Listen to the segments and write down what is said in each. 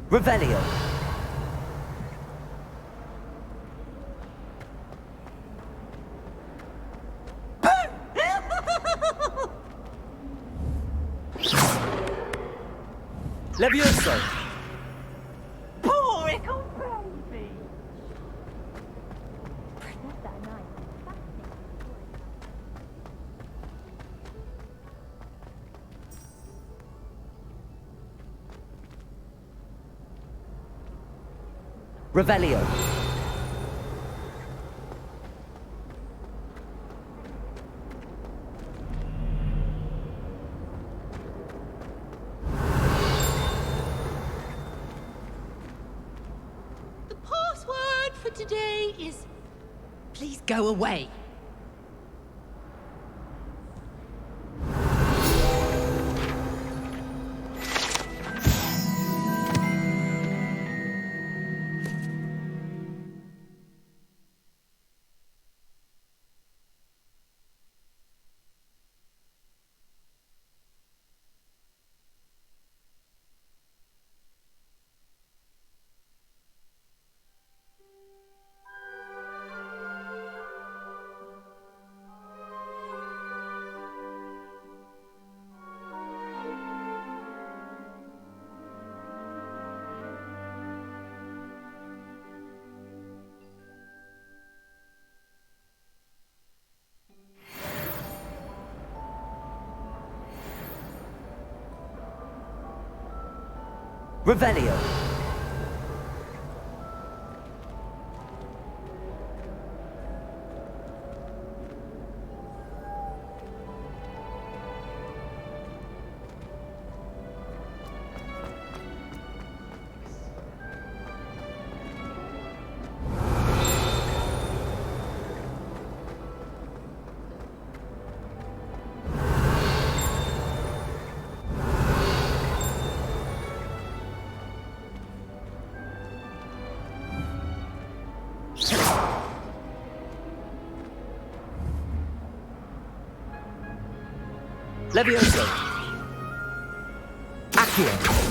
Revelio. Levioso. Poor ickle baby. Princess that night. Revelio. The password for today is... Please go away. Revelio. Levioso. Accio.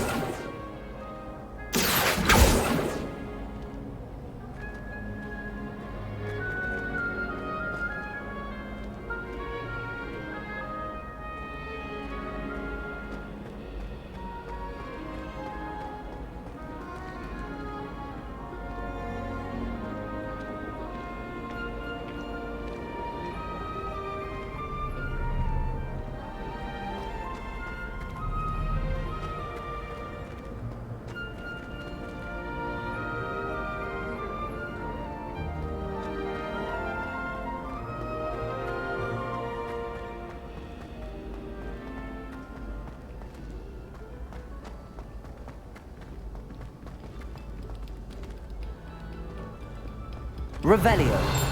Revelio.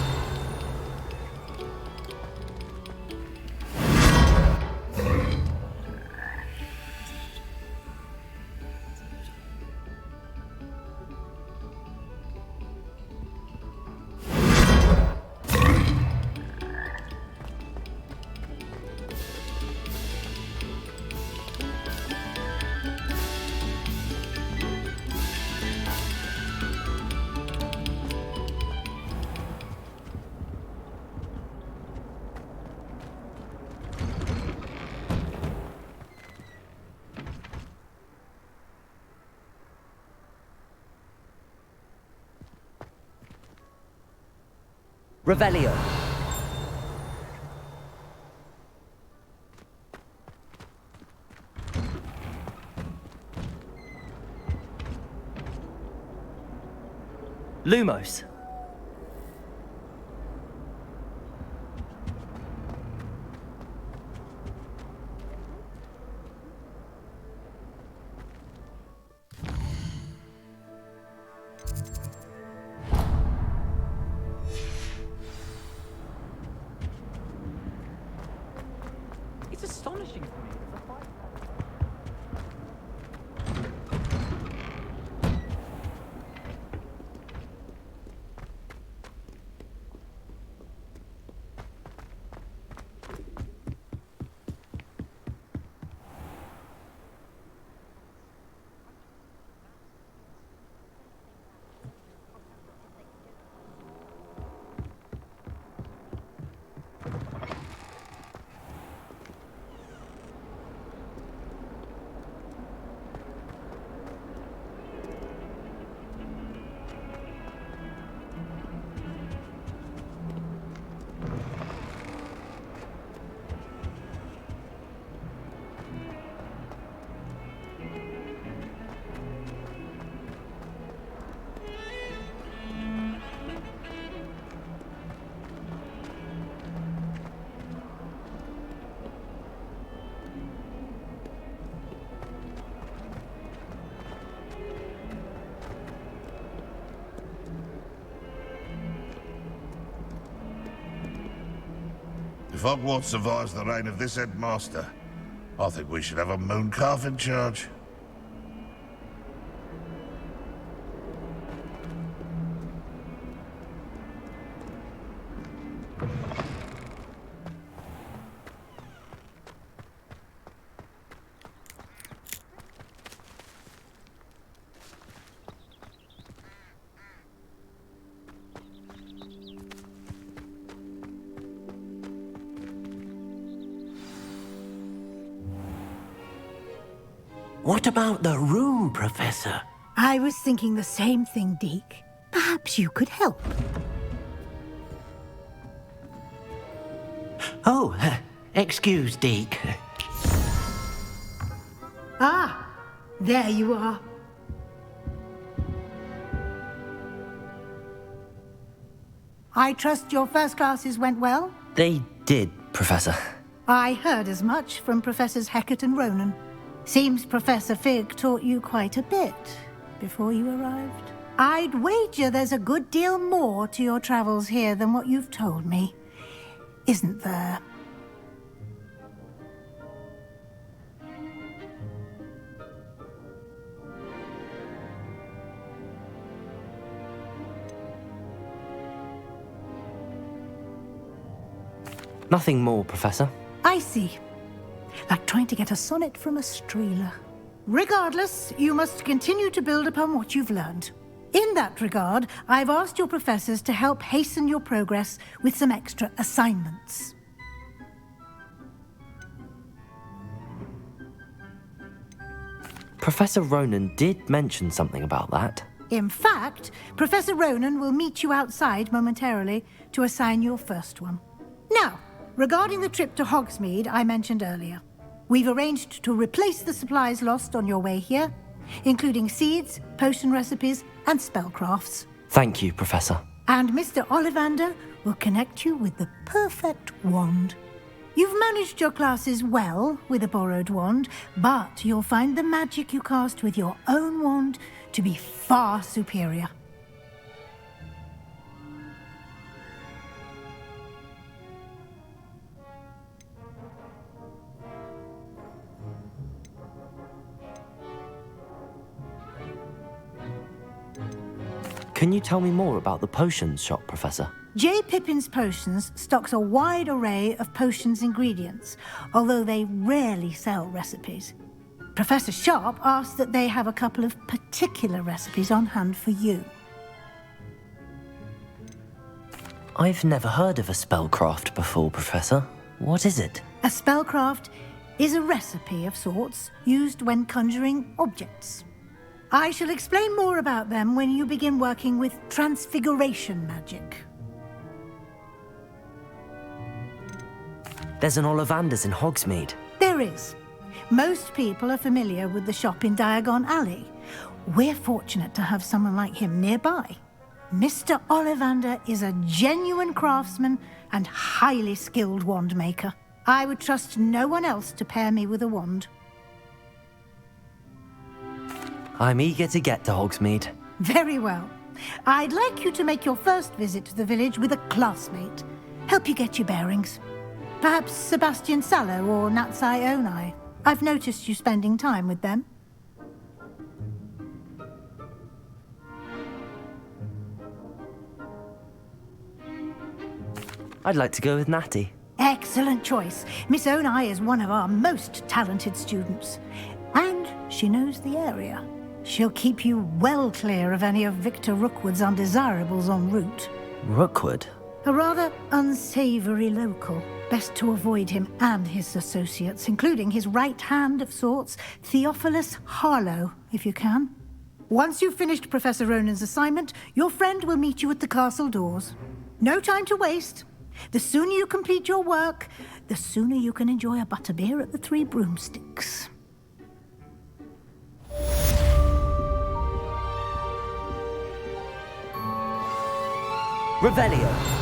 Revelio. Lumos. It's astonishing to me that the fight... Hogwarts survives the reign of this headmaster, I think we should have a moon calf in charge. What about the room, Professor? I was thinking the same thing, Deke. Perhaps you could help. Oh, excuse, Deke. Ah, there you are. I trust your first classes went well? They did, Professor. I heard as much from Professors Hecat and Ronan. Seems Professor Fig taught you quite a bit before you arrived. I'd wager there's a good deal more to your travels here than what you've told me. Isn't there? Nothing more, Professor. I see. Like trying to get a sonnet from a streeler. Regardless, you must continue to build upon what you've learned. In that regard, I've asked your professors to help hasten your progress with some extra assignments. Professor Ronan did mention something about that. In fact, Professor Ronan will meet you outside momentarily to assign your first one. Now, regarding the trip to Hogsmeade I mentioned earlier, we've arranged to replace the supplies lost on your way here, including seeds, potion recipes, and spellcrafts. Thank you, Professor. And Mr. Ollivander will connect you with the perfect wand. You've managed your classes well with a borrowed wand, but you'll find the magic you cast with your own wand to be far superior. Can you tell me more about the potions shop, Professor? J. Pippin's Potions stocks a wide array of potions ingredients, although they rarely sell recipes. Professor Sharp asked that they have a couple of particular recipes on hand for you. I've never heard of a spellcraft before, Professor. What is it? A spellcraft is a recipe of sorts used when conjuring objects. I shall explain more about them when you begin working with transfiguration magic. There's an Ollivander's in Hogsmeade. There is. Most people are familiar with the shop in Diagon Alley. We're fortunate to have someone like him nearby. Mr. Ollivander is a genuine craftsman and highly skilled wand maker. I would trust no one else to pair me with a wand. I'm eager to get to Hogsmeade. Very well. I'd like you to make your first visit to the village with a classmate. Help you get your bearings. Perhaps Sebastian Sallow or Natsai Onai. I've noticed you spending time with them. I'd like to go with Natty. Excellent choice. Miss Onai is one of our most talented students. And she knows the area. She'll keep you well clear of any of Victor Rookwood's undesirables en route. Rookwood? A rather unsavory local. Best to avoid him and his associates, including his right hand of sorts, Theophilus Harlow, if you can. Once you've finished Professor Ronan's assignment, your friend will meet you at the castle doors. No time to waste. The sooner you complete your work, the sooner you can enjoy a butterbeer at the Three Broomsticks. Revelio.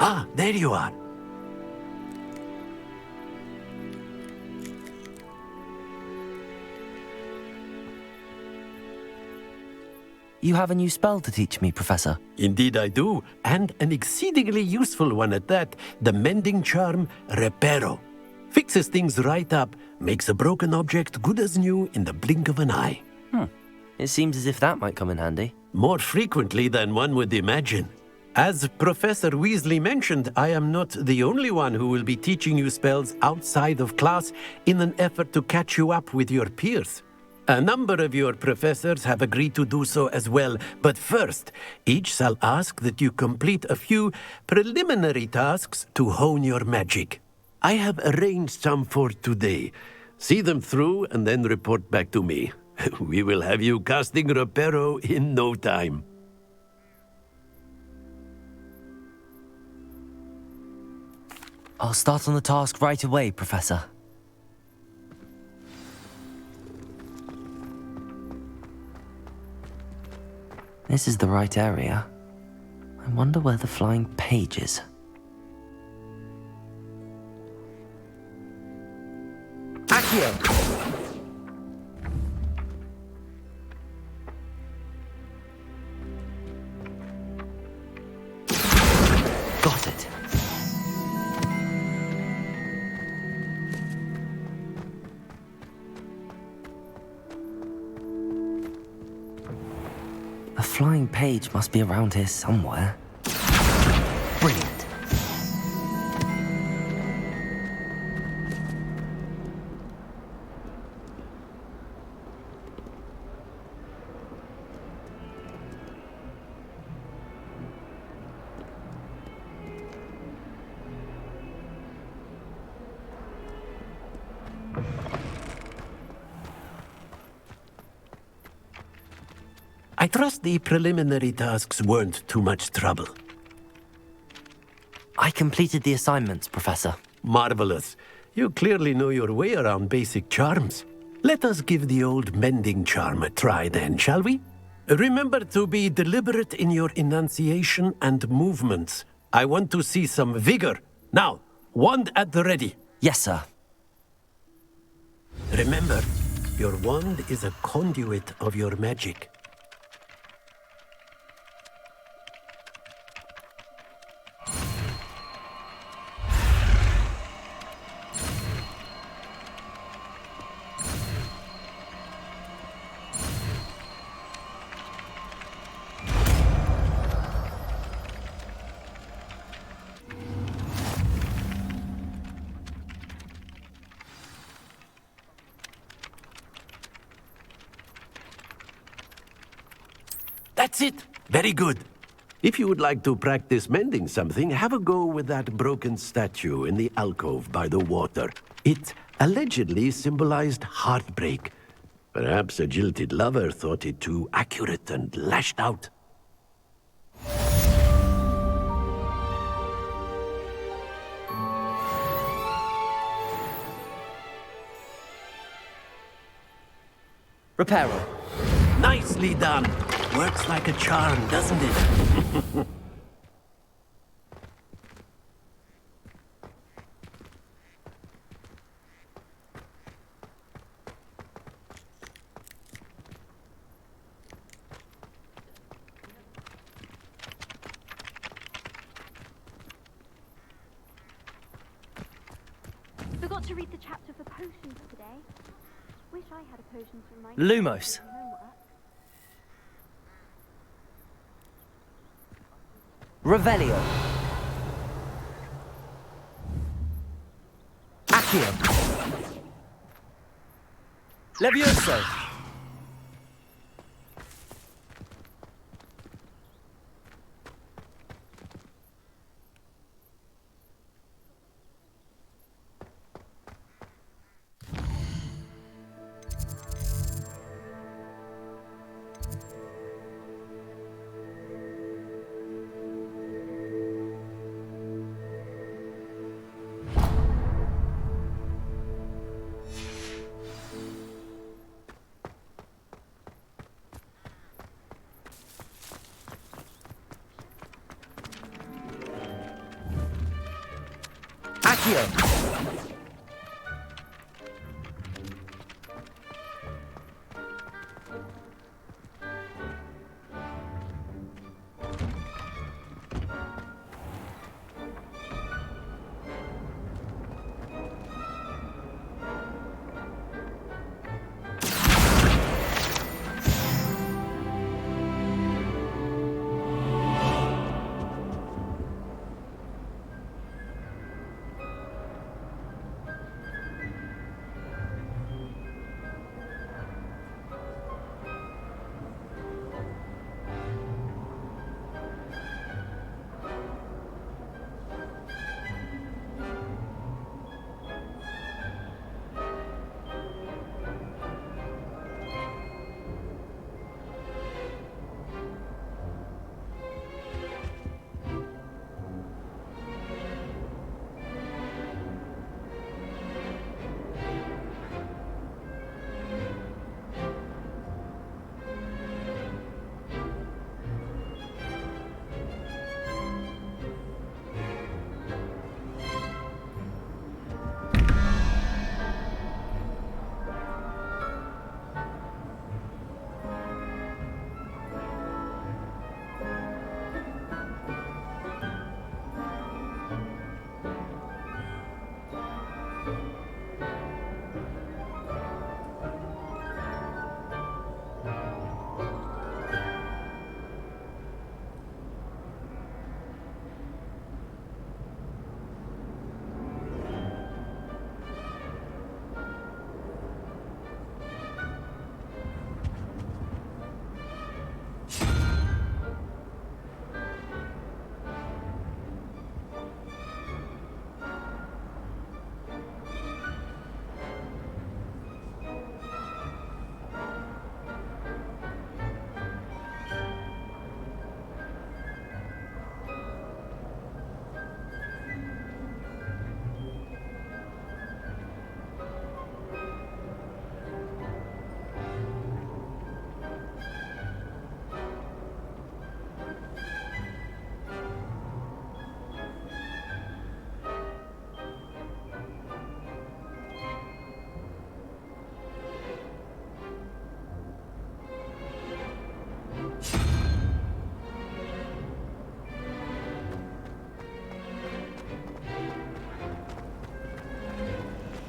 Ah, there you are. You have a new spell to teach me, Professor. Indeed I do, and an exceedingly useful one at that. The mending charm, Reparo. Fixes things right up, makes a broken object good as new in the blink of an eye. It seems as if that might come in handy. More frequently than one would imagine. As Professor Weasley mentioned, I am not the only one who will be teaching you spells outside of class in an effort to catch you up with your peers. A number of your professors have agreed to do so as well, but first, each shall ask that you complete a few preliminary tasks to hone your magic. I have arranged some for today. See them through and then report back to me. We will have you casting Reparo in no time. I'll start on the task right away, Professor. This is the right area. I wonder where the flying page is. Accio! Got it. A flying page must be around here somewhere. Brilliant. I trust the preliminary tasks weren't too much trouble. I completed the assignments, Professor. Marvelous. You clearly know your way around basic charms. Let us give the old mending charm a try then, shall we? Remember to be deliberate in your enunciation and movements. I want to see some vigor. Now, wand at the ready. Yes, sir. Remember, your wand is a conduit of your magic. That's it. Very good. If you would like to practice mending something, have a go with that broken statue in the alcove by the water. It allegedly symbolized heartbreak. Perhaps a jilted lover thought it too accurate and lashed out. Reparo. Nicely done. Works like a charm, doesn't it? Forgot to read the chapter for potions today. Wish I had a potion to remind Lumos. me of homework. Revelio. Accio. Levioso. Accio!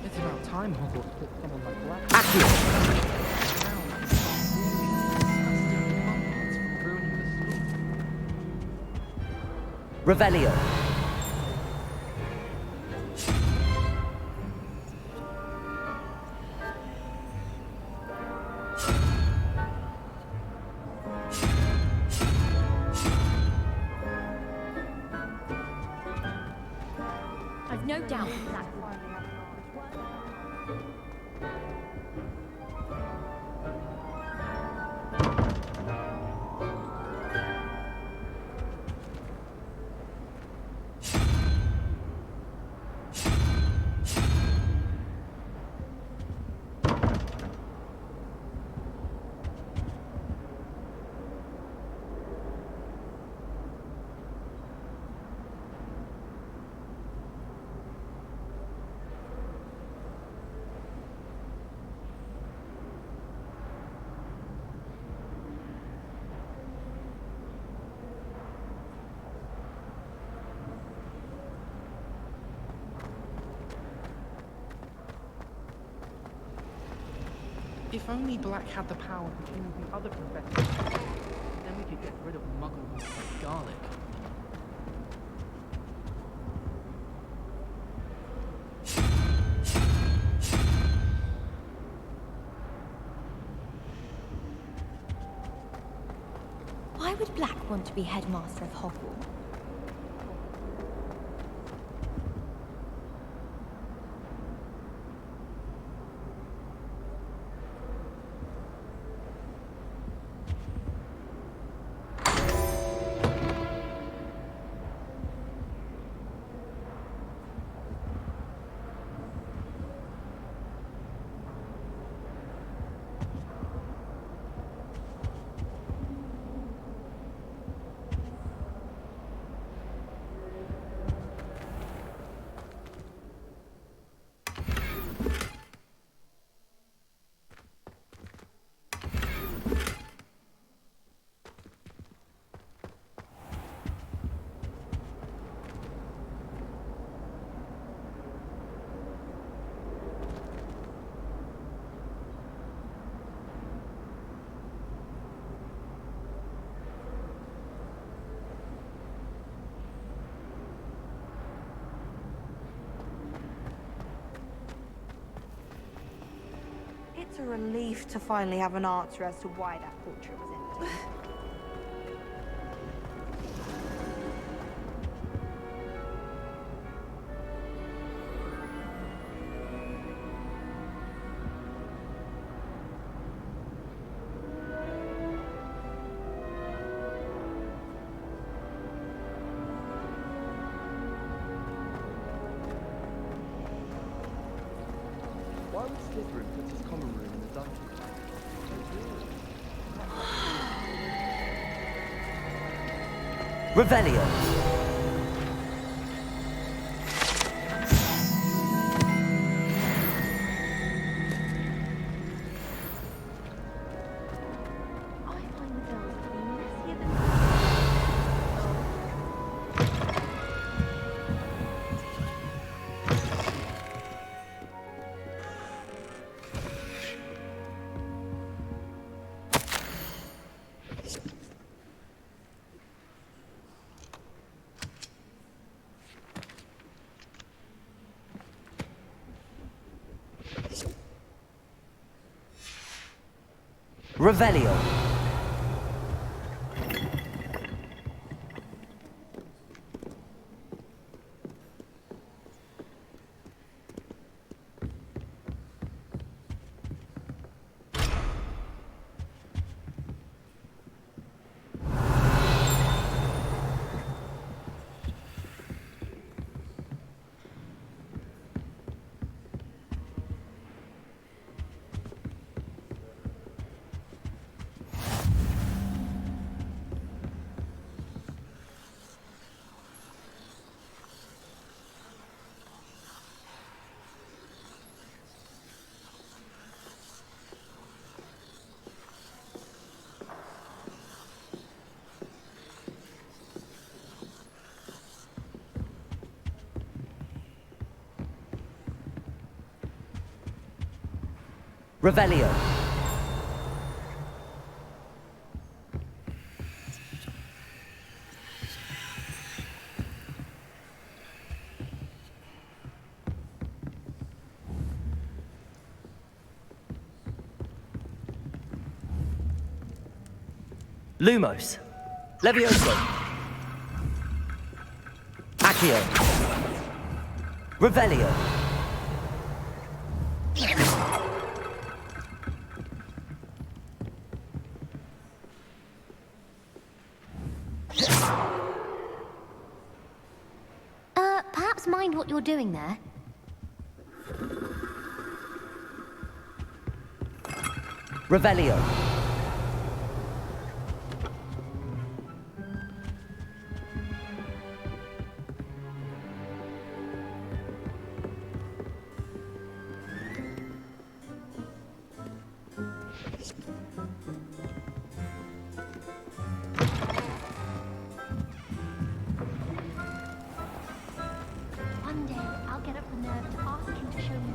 It's about time Hogwarts put someone like Black Accio! from ruining the school. Revelio. I've no doubt that If only Black had the power to change the other professors, then we could get rid of muggles like garlic. why would Black want to be headmaster of Hogwarts? a relief to finally have an answer as to why that portrait was empty. Why would Slytherin put his common room in the dungeon? Revelio. I find the girls to be messier than... Revelio. Revelio. Lumos. Levioso. Accio. Revelio. Perhaps mind what you're doing there. Revelio. One day, I'll get up the nerve to ask him to show me.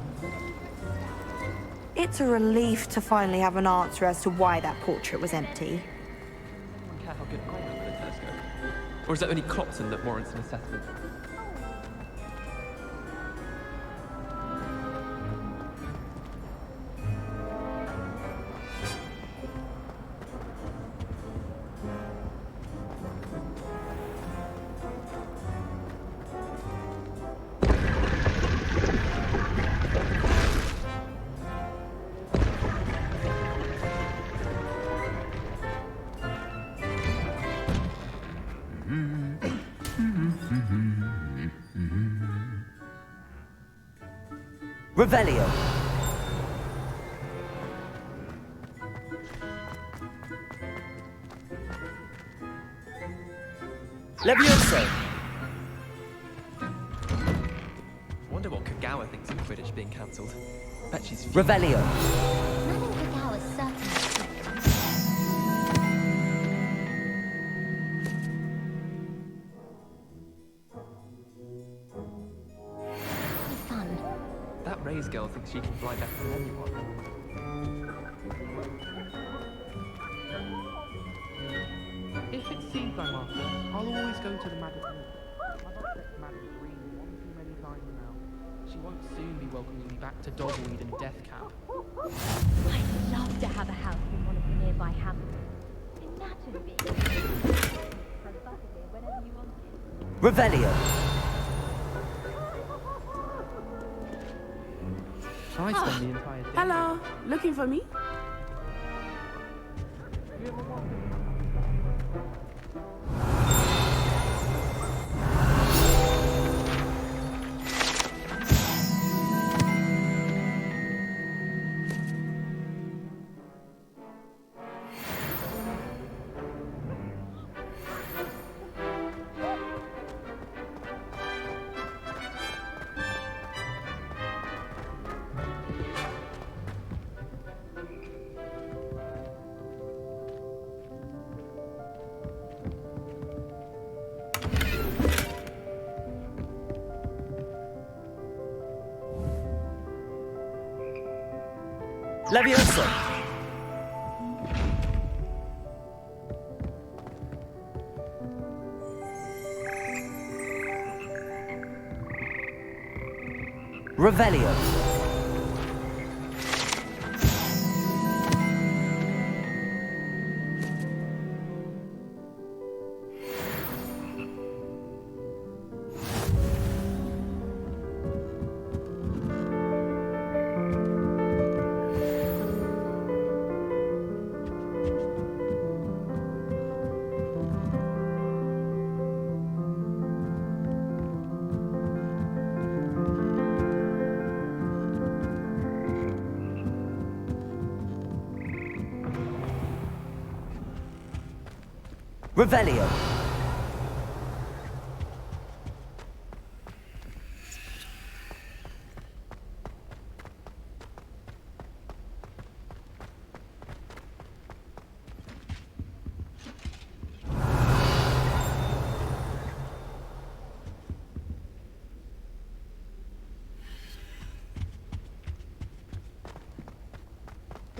It's a relief to finally have an answer as to why that portrait was empty. Does anyone care how good I am with a telescope? Or is it only Clopton that warrants an assessment? Revelio. Levioso. Wonder what Kagawa thinks of Quidditch being cancelled. Bet she's Revelio. Madame Kagawa's certainly... fun. That Ray's girl thinks she can fly better than anyone. If it seems I'm after, I'll always go to the Madam Green. I've upset Madam Green one too many times now. She won't soon be welcoming me back to Dogweed and Death Camp. I'd love to have a house in one of the nearby hamlets. Imagine being whenever you wanted. Revelio. I spend the entire day. Hello, looking for me? Leviosa. Revelio. Revelio.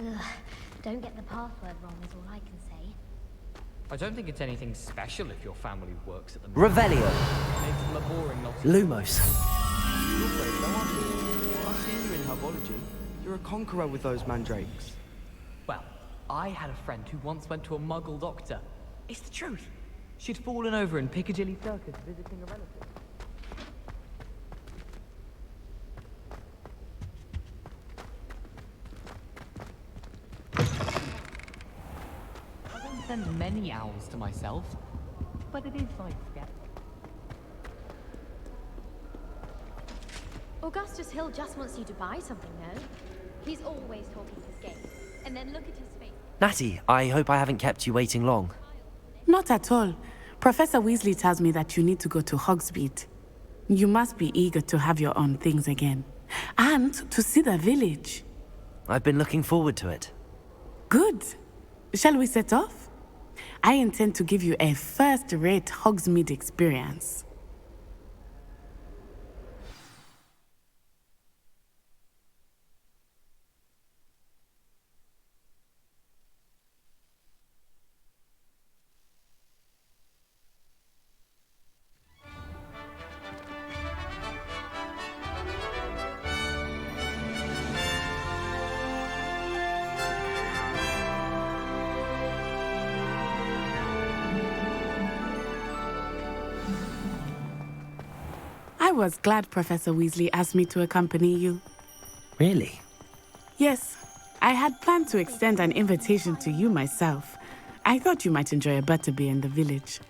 Ugh, don't get the password wrong is all I can say. I don't think it's anything special if your family works at the Revelio. Makes them a boring lot. Lumos. You're brave though, aren't you? I've seen you in herbology. You're a conqueror with those mandrakes. Well, I had a friend who once went to a muggle doctor. It's the truth. She'd fallen over in Piccadilly Circus visiting a relative. I don't send many owls to myself, but it is like skeptic. Augustus Hill just wants you to buy something, no? He's always talking his game. And then look at his face. Natty, I hope I haven't kept you waiting long. Not at all. Professor Weasley tells me that you need to go to Hogsmeade. You must be eager to have your own things again. And to see the village. I've been looking forward to it. Good. Shall we set off? I intend to give you a first-rate Hogsmeade experience. I was glad Professor Weasley asked me to accompany you. Really? Yes, I had planned to extend an invitation to you myself. I thought you might enjoy a butterbeer in the village.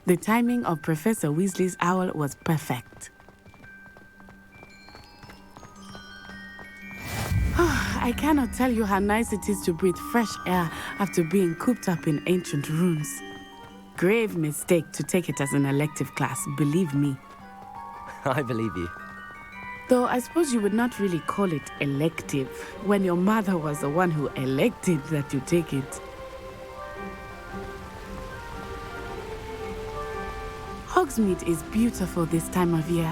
The timing of Professor Weasley's owl was perfect. I cannot tell you how nice it is to breathe fresh air after being cooped up in ancient rooms. Grave mistake to take it as an elective class, believe me. I believe you. Though I suppose you would not really call it elective when your mother was the one who elected that you take it. Hogsmeade is beautiful this time of year.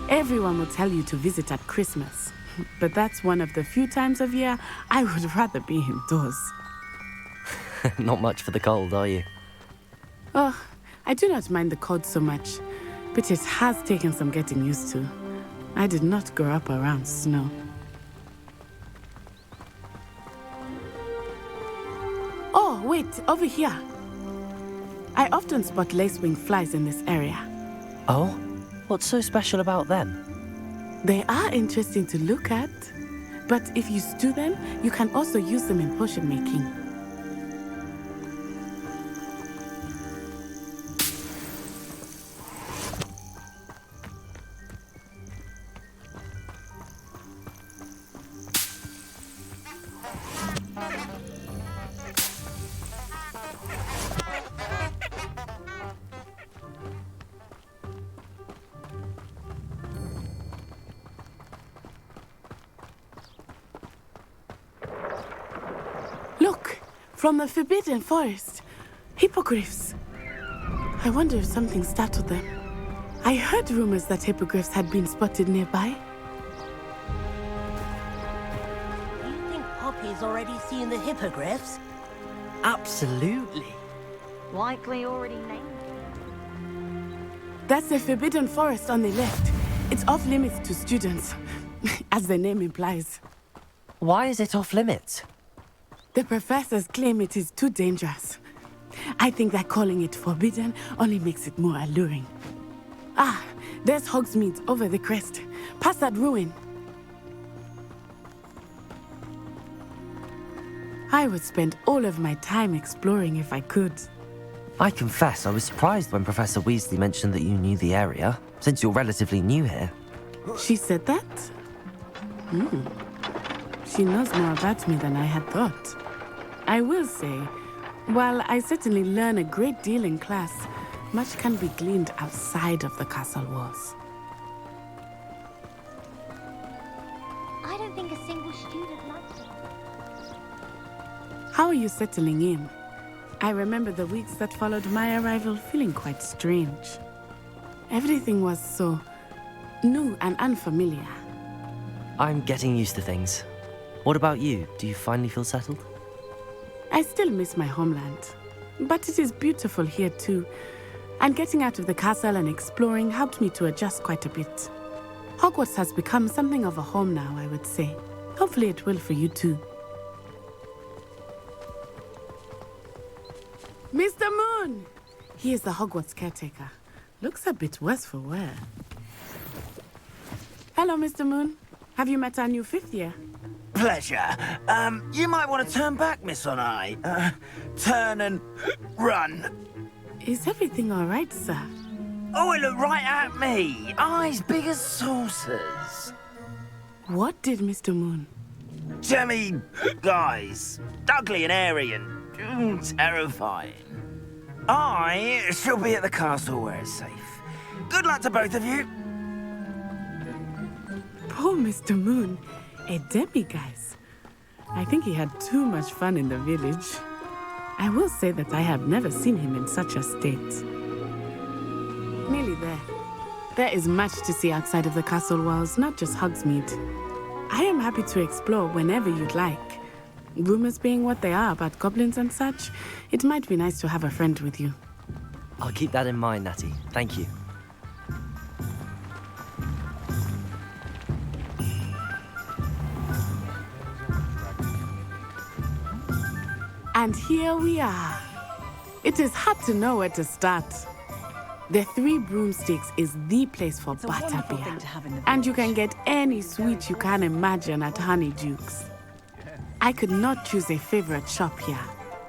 Everyone will tell you to visit at Christmas, but that's one of the few times of year I would rather be indoors. Not much for the cold, are you? Oh, I do not mind the cold so much, but it has taken some getting used to. I did not grow up around snow. Oh, wait, over here. I often spot lacewing flies in this area. Oh? What's so special about them? They are interesting to look at, but if you stew them, you can also use them in potion making. Look, from the Forbidden Forest. Hippogriffs. I wonder if something startled them. I heard rumors that hippogriffs had been spotted nearby. Do you think Poppy's already seen the hippogriffs? Absolutely. Likely already named. That's the Forbidden Forest on the left. It's off limits to students, as the name implies. Why is it off limits? The professors claim it is too dangerous. I think that calling it forbidden only makes it more alluring. Ah, there's Hogsmeade over the crest. Past that ruin. I would spend all of my time exploring if I could. I confess I was surprised when Professor Weasley mentioned that you knew the area, since you're relatively new here. She said that? She knows more about me than I had thought. I will say, while I certainly learn a great deal in class, much can be gleaned outside of the castle walls. I don't think a single student likes it. How are you settling in? I remember the weeks that followed my arrival feeling quite strange. Everything was so new and unfamiliar. I'm getting used to things. What about you? Do you finally feel settled? I still miss my homeland, but it is beautiful here too. And getting out of the castle and exploring helped me to adjust quite a bit. Hogwarts has become something of a home now, I would say. Hopefully it will for you too. Mr. Moon! He is the Hogwarts caretaker. Looks a bit worse for wear. Hello, Mr. Moon. Have you met our new fifth year? Pleasure. You might want to turn back, Miss On-Eye. Turn and run. Is everything all right, sir? Oh, it looked right at me. Eyes big as saucers. What did Mr. Moon? Jemmy guys. Ugly and airy and terrifying. I shall be at the castle where it's safe. Good luck to both of you. Poor Mr. Moon. A demi-guise. I think he had too much fun in the village. I will say that I have never seen him in such a state. Nearly there. There is much to see outside of the castle walls, not just Hogsmeade. I am happy to explore whenever you'd like. Rumors being what they are about goblins and such, it might be nice to have a friend with you. I'll keep that in mind, Natty. Thank you. And here we are. It is hard to know where to start. The Three Broomsticks is the place for butterbeer. And you can get any sweet you can imagine at Honeydukes. I could not choose a favorite shop here.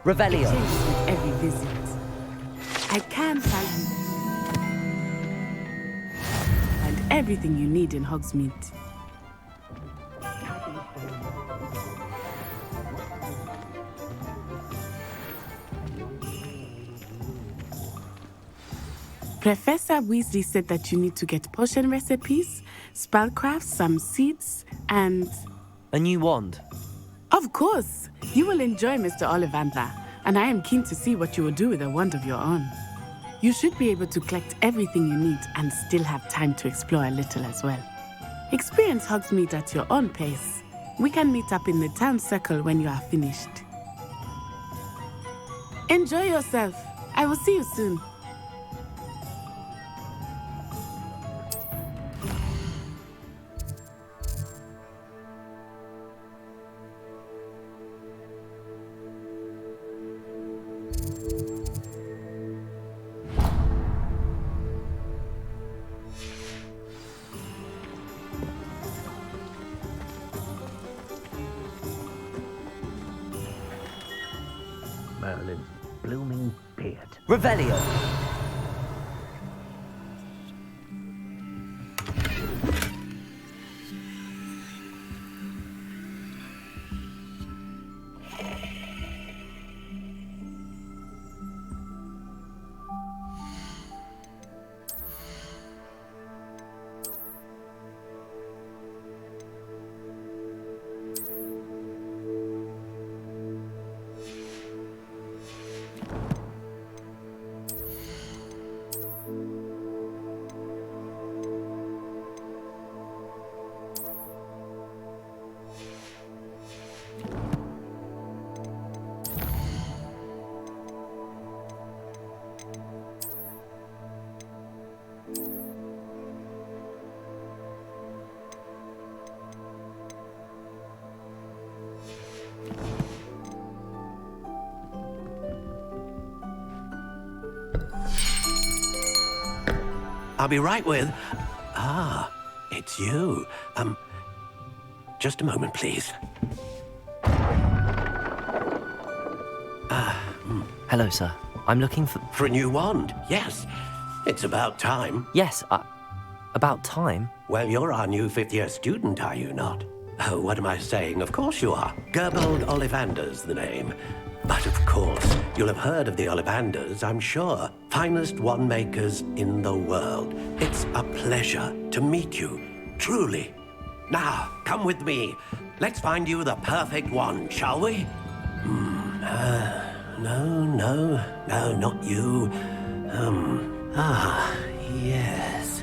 Revelio. It changes with every visit. I can tell you. And everything you need in Hogsmeade. Professor Weasley said that you need to get potion recipes, spellcrafts, some seeds, and... A new wand. Of course! You will enjoy Mr. Ollivander, and I am keen to see what you will do with a wand of your own. You should be able to collect everything you need and still have time to explore a little as well. Experience Hogsmeade at your own pace. We can meet up in the town circle when you are finished. Enjoy yourself. I will see you soon. Merlin's blooming beard. Revelio. I'll be right with... Ah, it's you. Just a moment, please. Hello, sir. I'm looking for... For a new wand, yes. It's about time. Yes, about time? Well, you're our new fifth-year student, are you not? Oh, what am I saying? Of course you are. Gerbold Ollivander's the name. But of course, you'll have heard of the Ollivanders, I'm sure. Finest wand makers in the world. It's a pleasure to meet you, truly. Now, come with me. Let's find you the perfect wand, shall we? No, not you. Yes.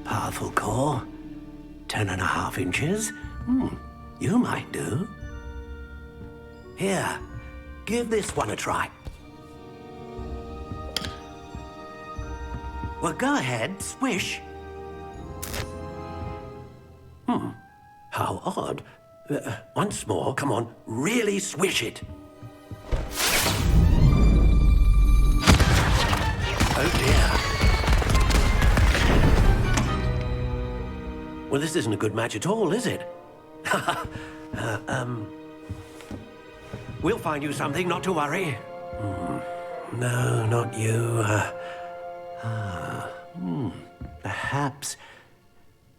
Powerful core. 10.5 inches. You might do. Here, give this one a try. Well, go ahead, swish. How odd. Once more, come on, really swish it. Oh dear. Well, this isn't a good match at all, is it? We'll find you something, not to worry. No, not you. Perhaps...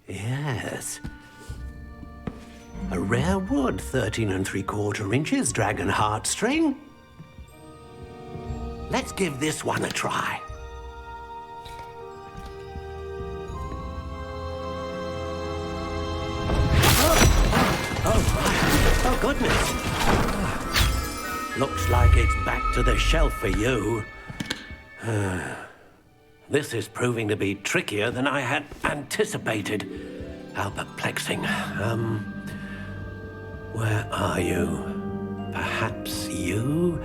Yes. A rare wood, 13 3/4 inches, dragon heartstring. Let's give this one a try. Oh, goodness. Looks like it's back to the shelf for you. This is proving to be trickier than I had anticipated. How perplexing. Where are you? Perhaps you?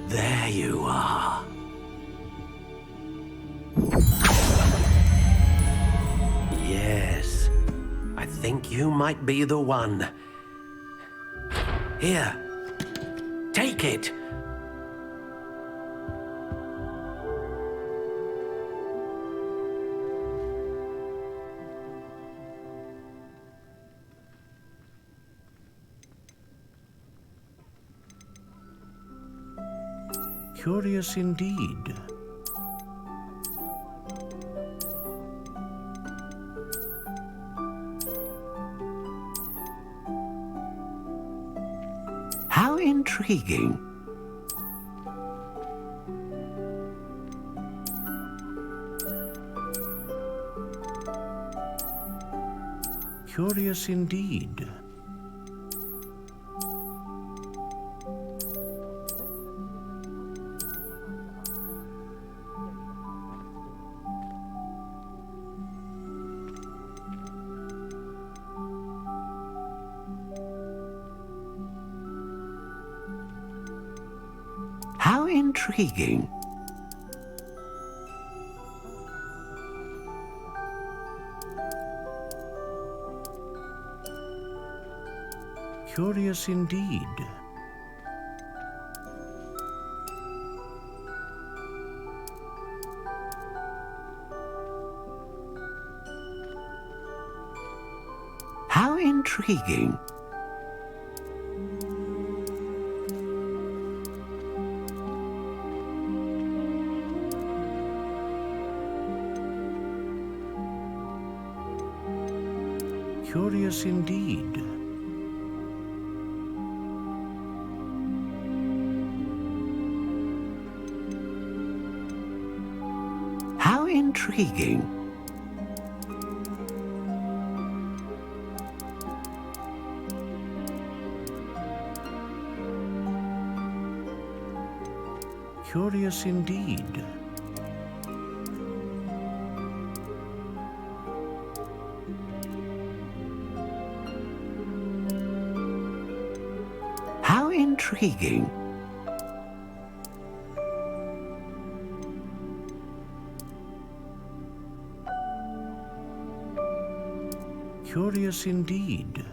There you are. Yes, I think you might be the one. Here, take it. Curious indeed. How intriguing. Curious indeed. How intriguing. Curious indeed. How intriguing. Curious indeed. How intriguing. Curious indeed. How intriguing. Curious indeed.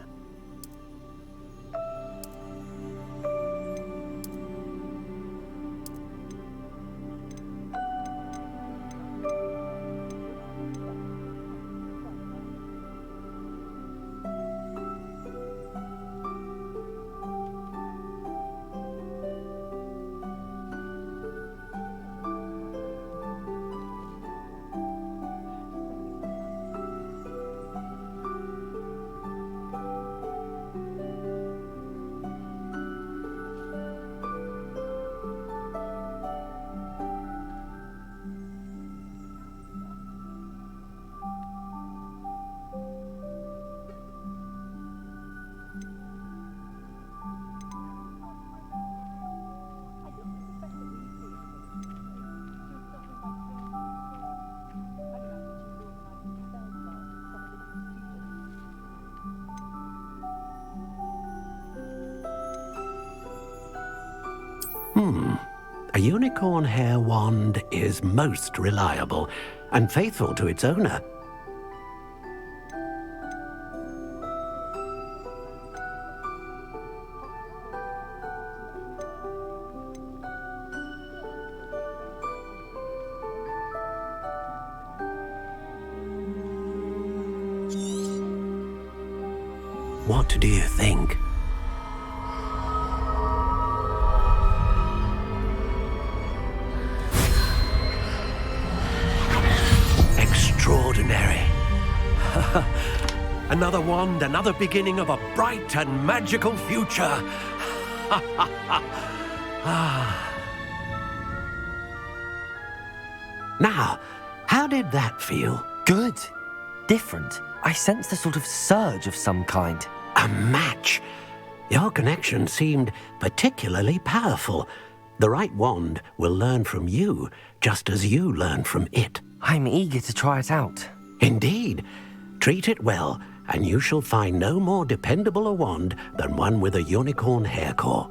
A unicorn hair wand is most reliable and faithful to its owner. What do you think? Extraordinary. Another wand, another beginning of a bright and magical future. Now, how did that feel? Good. Different. I sensed a sort of surge of some kind. A match. Your connection seemed particularly powerful. The right wand will learn from you, just as you learn from it. I'm eager to try it out. Indeed. Treat it well, and you shall find no more dependable a wand than one with a unicorn hair core.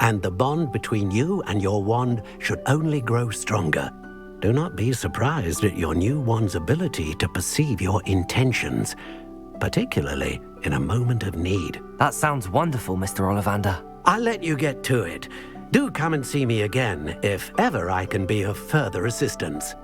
And the bond between you and your wand should only grow stronger. Do not be surprised at your new wand's ability to perceive your intentions, particularly in a moment of need. That sounds wonderful, Mr. Ollivander. I'll let you get to it. Do come and see me again if ever I can be of further assistance.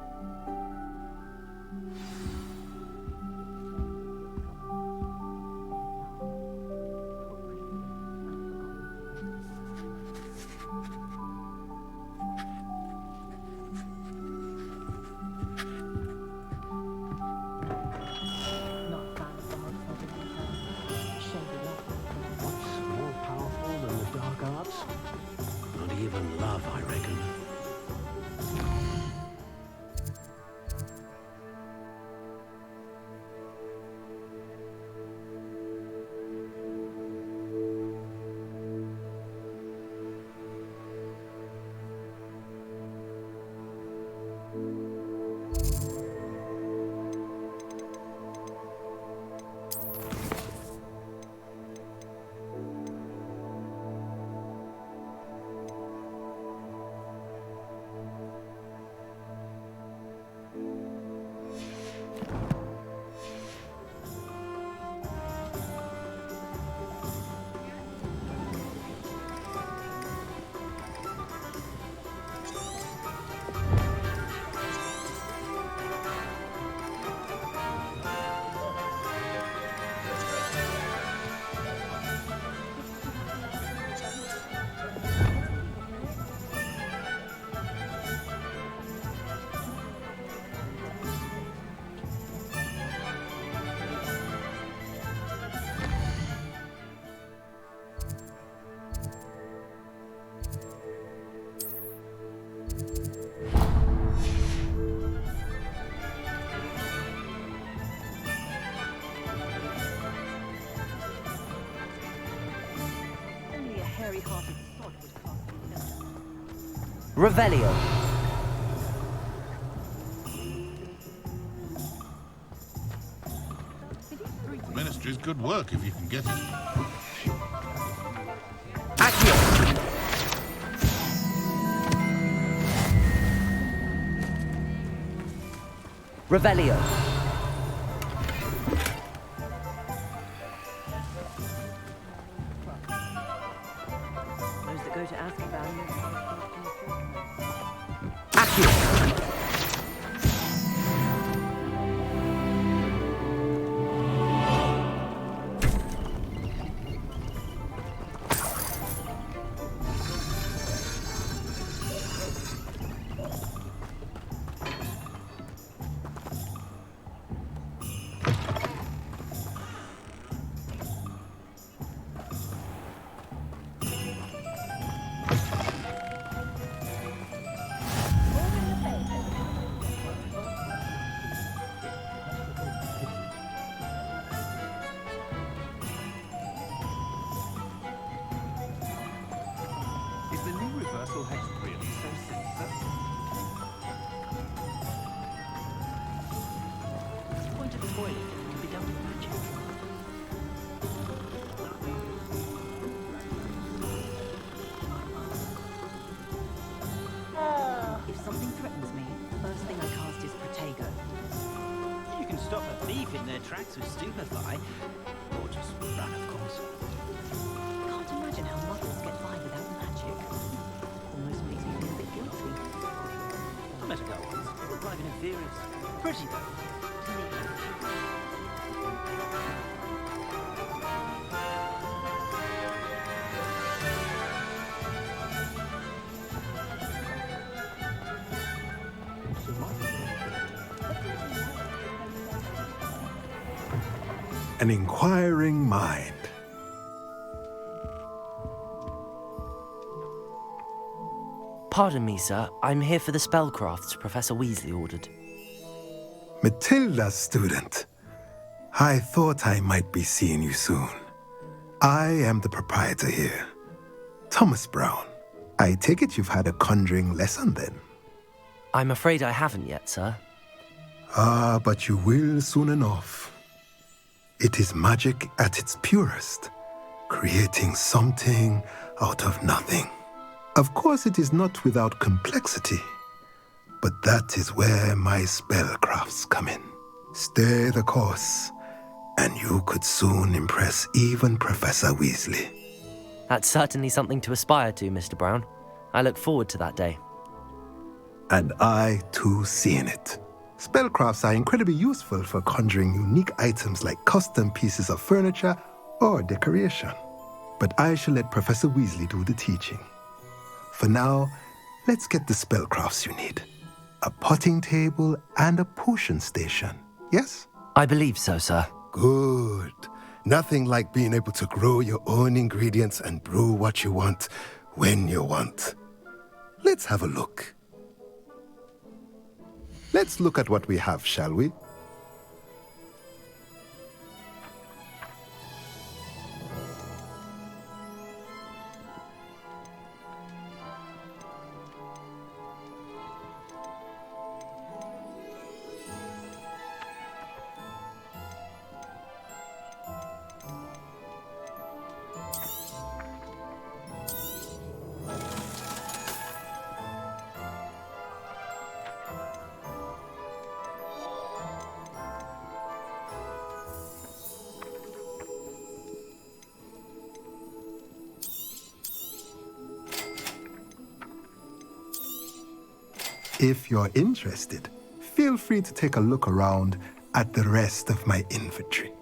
Revelio. The Ministry's good work if you can get it. Accio. Revelio. Those that go to Azkaban. Accio. Is the new reversal hex really so sinister? The point of the toilet can be done with magic. If something threatens me, the first thing I cast is Protego. You can stop a thief in their tracks with Stupefy. Or just run, of course. Can't imagine how muggles get by without magic. Almost makes me feel a bit guilty. I met a girl once. Driving in Furious. Pretty though. An inquiring mind. Pardon me, sir. I'm here for the spellcrafts Professor Weasley ordered. Matilda's student. I thought I might be seeing you soon. I am the proprietor here, Thomas Brown. I take it you've had a conjuring lesson then? I'm afraid I haven't yet, sir. Ah, but you will soon enough. It is magic at its purest, creating something out of nothing. Of course, it is not without complexity, but that is where my spellcrafts come in. Stay the course, and you could soon impress even Professor Weasley. That's certainly something to aspire to, Mr. Brown. I look forward to that day. And I, too, see in it. Spellcrafts are incredibly useful for conjuring unique items like custom pieces of furniture or decoration. But I shall let Professor Weasley do the teaching. For now, let's get the spellcrafts you need. A potting table and a potion station, yes? I believe so, sir. Good. Nothing like being able to grow your own ingredients and brew what you want when you want. Let's have a look. Let's look at what we have, shall we? If you're interested, feel free to take a look around at the rest of my inventory.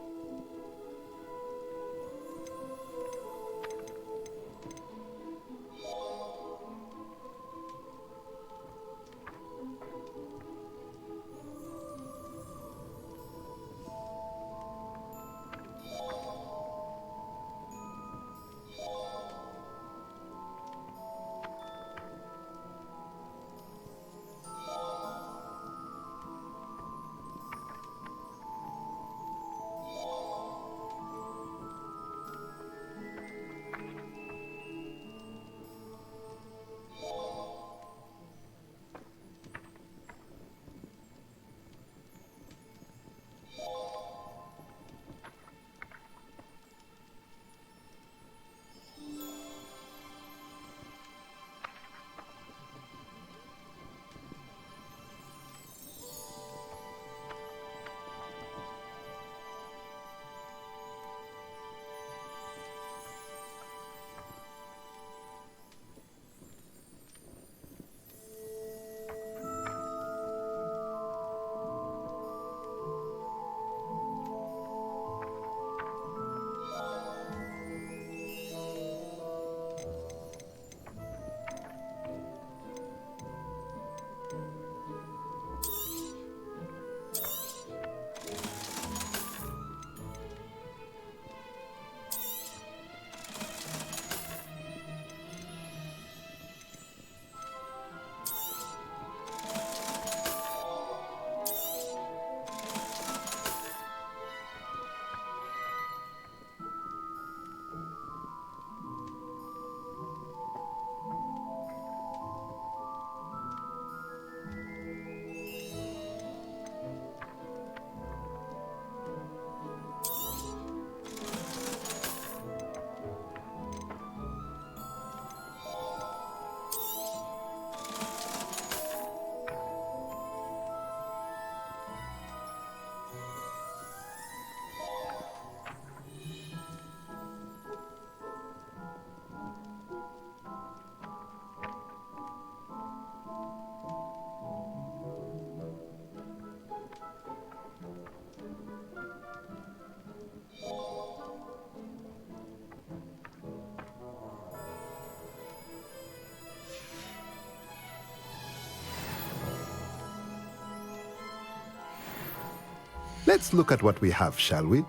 Let's look at what we have, shall we?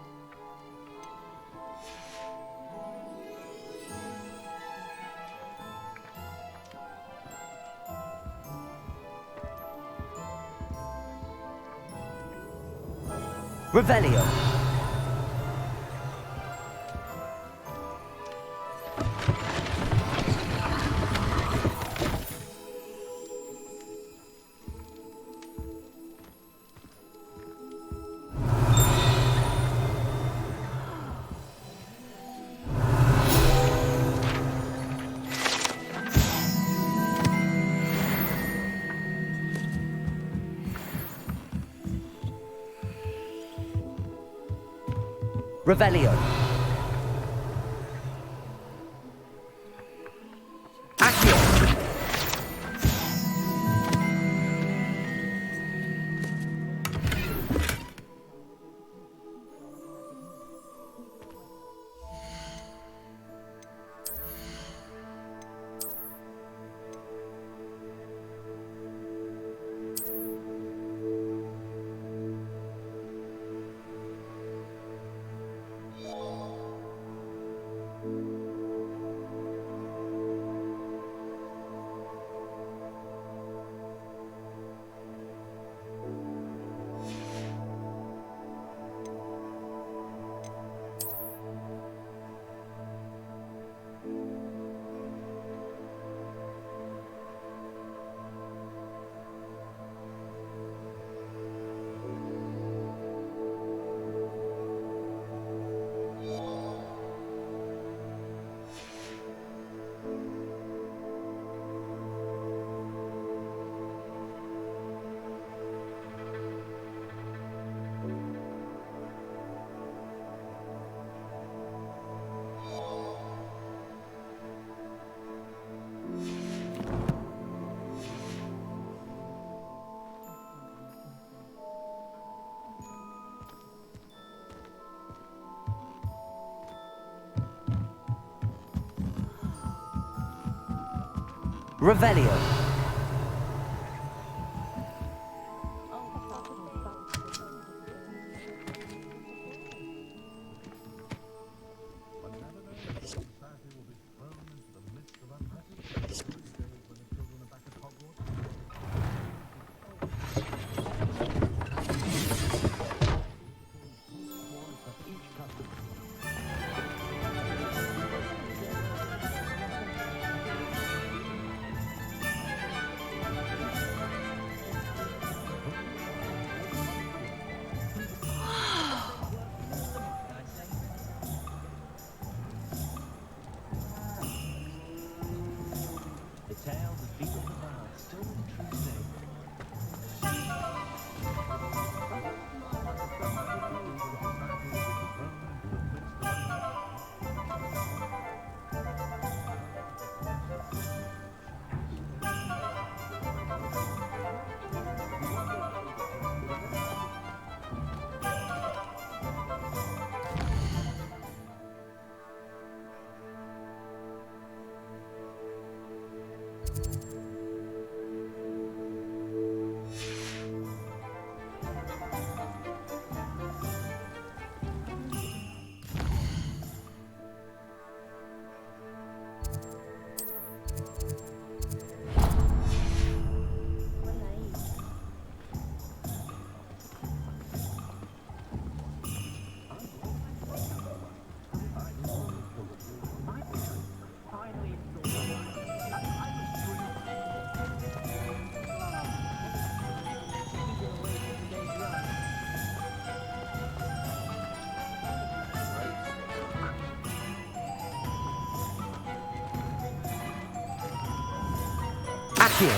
Revelio. Revelio. Accio. Revelio. Accio.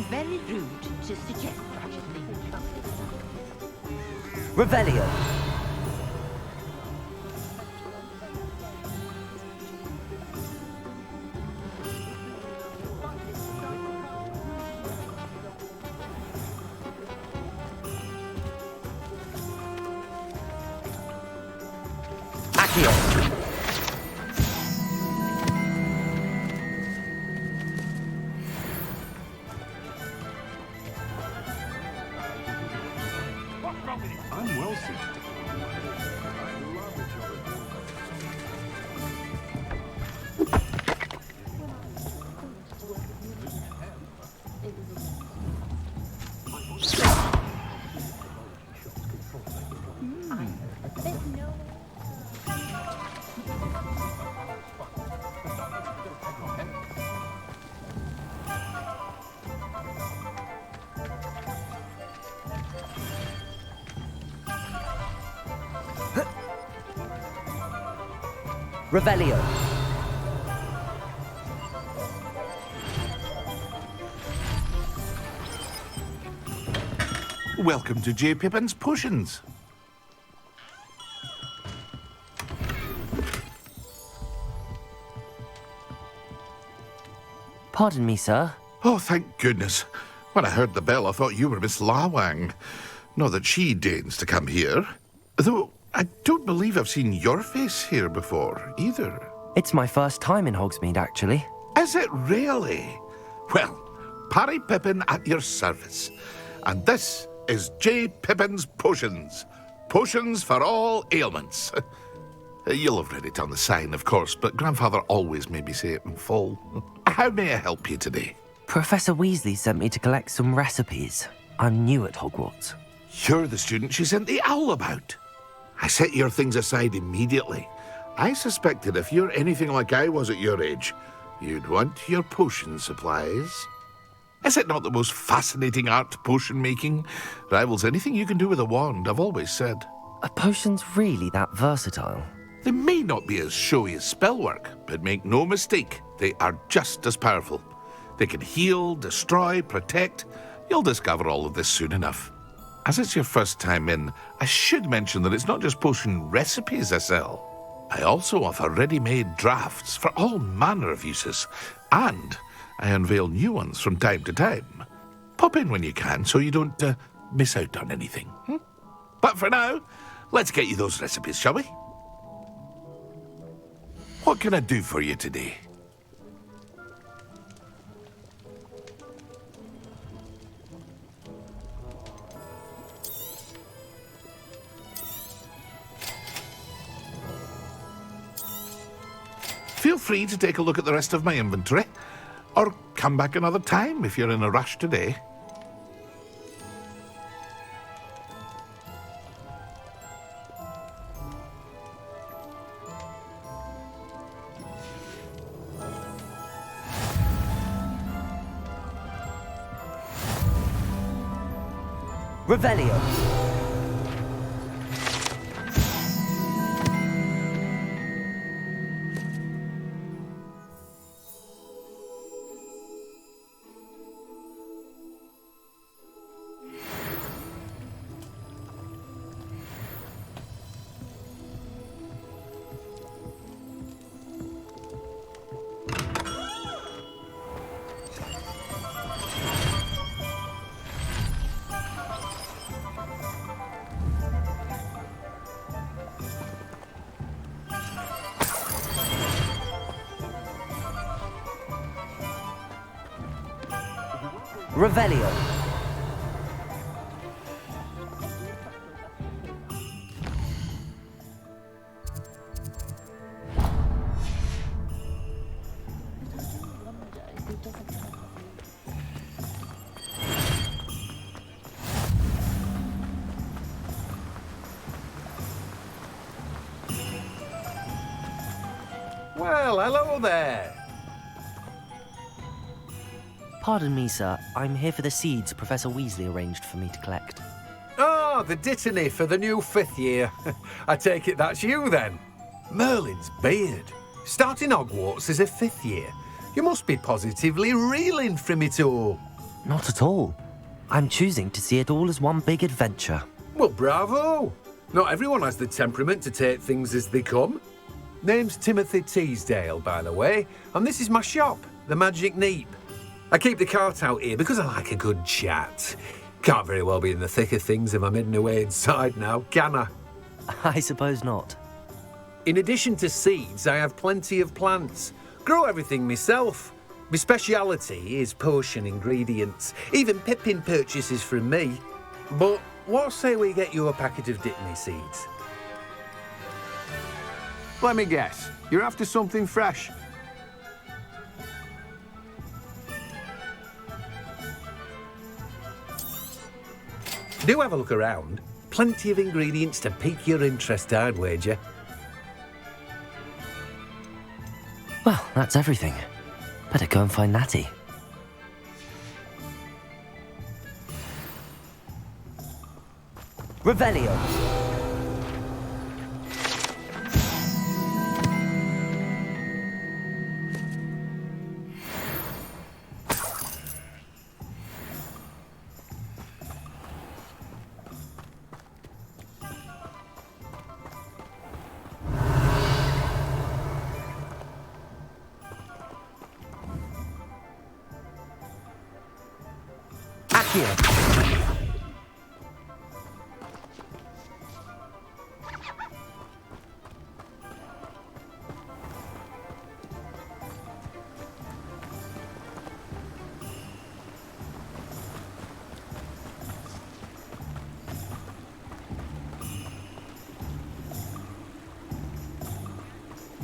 Very rude to suggest such a thing. Revelio. Accio. Revelio. Welcome to J. Pippin's Potions. Pardon me, sir. Oh, thank goodness. When I heard the bell, I thought you were Miss Lawang. Not that she deigns to come here. Though, I don't believe I've seen your face here before, either. It's my first time in Hogsmeade, actually. Is it really? Well, Parry Pippin at your service. And this is J. Pippin's Potions. Potions for all ailments. You'll have read it on the sign, of course, but Grandfather always made me say it in full. How may I help you today? Professor Weasley sent me to collect some recipes. I'm new at Hogwarts. You're the student she sent the owl about. I set your things aside immediately. I suspected if you're anything like I was at your age, you'd want your potion supplies. Is it not the most fascinating art, potion making? Rivals anything you can do with a wand, I've always said. Are potions really that versatile? They may not be as showy as spellwork, but make no mistake, they are just as powerful. They can heal, destroy, protect. You'll discover all of this soon enough. As it's your first time in, I should mention that it's not just potion recipes I sell. I also offer ready-made drafts for all manner of uses, and I unveil new ones from time to time. Pop in when you can so you don't miss out on anything. But for now, let's get you those recipes, shall we? What can I do for you today? Feel free to take a look at the rest of my inventory, or come back another time if you're in a rush today. Revelio. Revelio. Well, hello there. Pardon me, sir. I'm here for the seeds Professor Weasley arranged for me to collect. Oh, the dittany for the new 5th year. I take it that's you, then. Merlin's beard. Starting Hogwarts as a 5th year. You must be positively reeling from it all. Not at all. I'm choosing to see it all as one big adventure. Well, bravo. Not everyone has the temperament to take things as they come. Name's Timothy Teasdale, by the way, and this is my shop, the Magic Neep. I keep the cart out here because I like a good chat. Can't very well be in the thick of things if I'm hidden away inside now, can I? I suppose not. In addition to seeds, I have plenty of plants. Grow everything myself. My speciality is potion ingredients. Even Pippin purchases from me. But what say we get you a packet of dittany seeds? Let me guess. You're after something fresh. Do have a look around. Plenty of ingredients to pique your interest, I'd wager. Well, that's everything. Better go and find Natty. Revelio. Accio.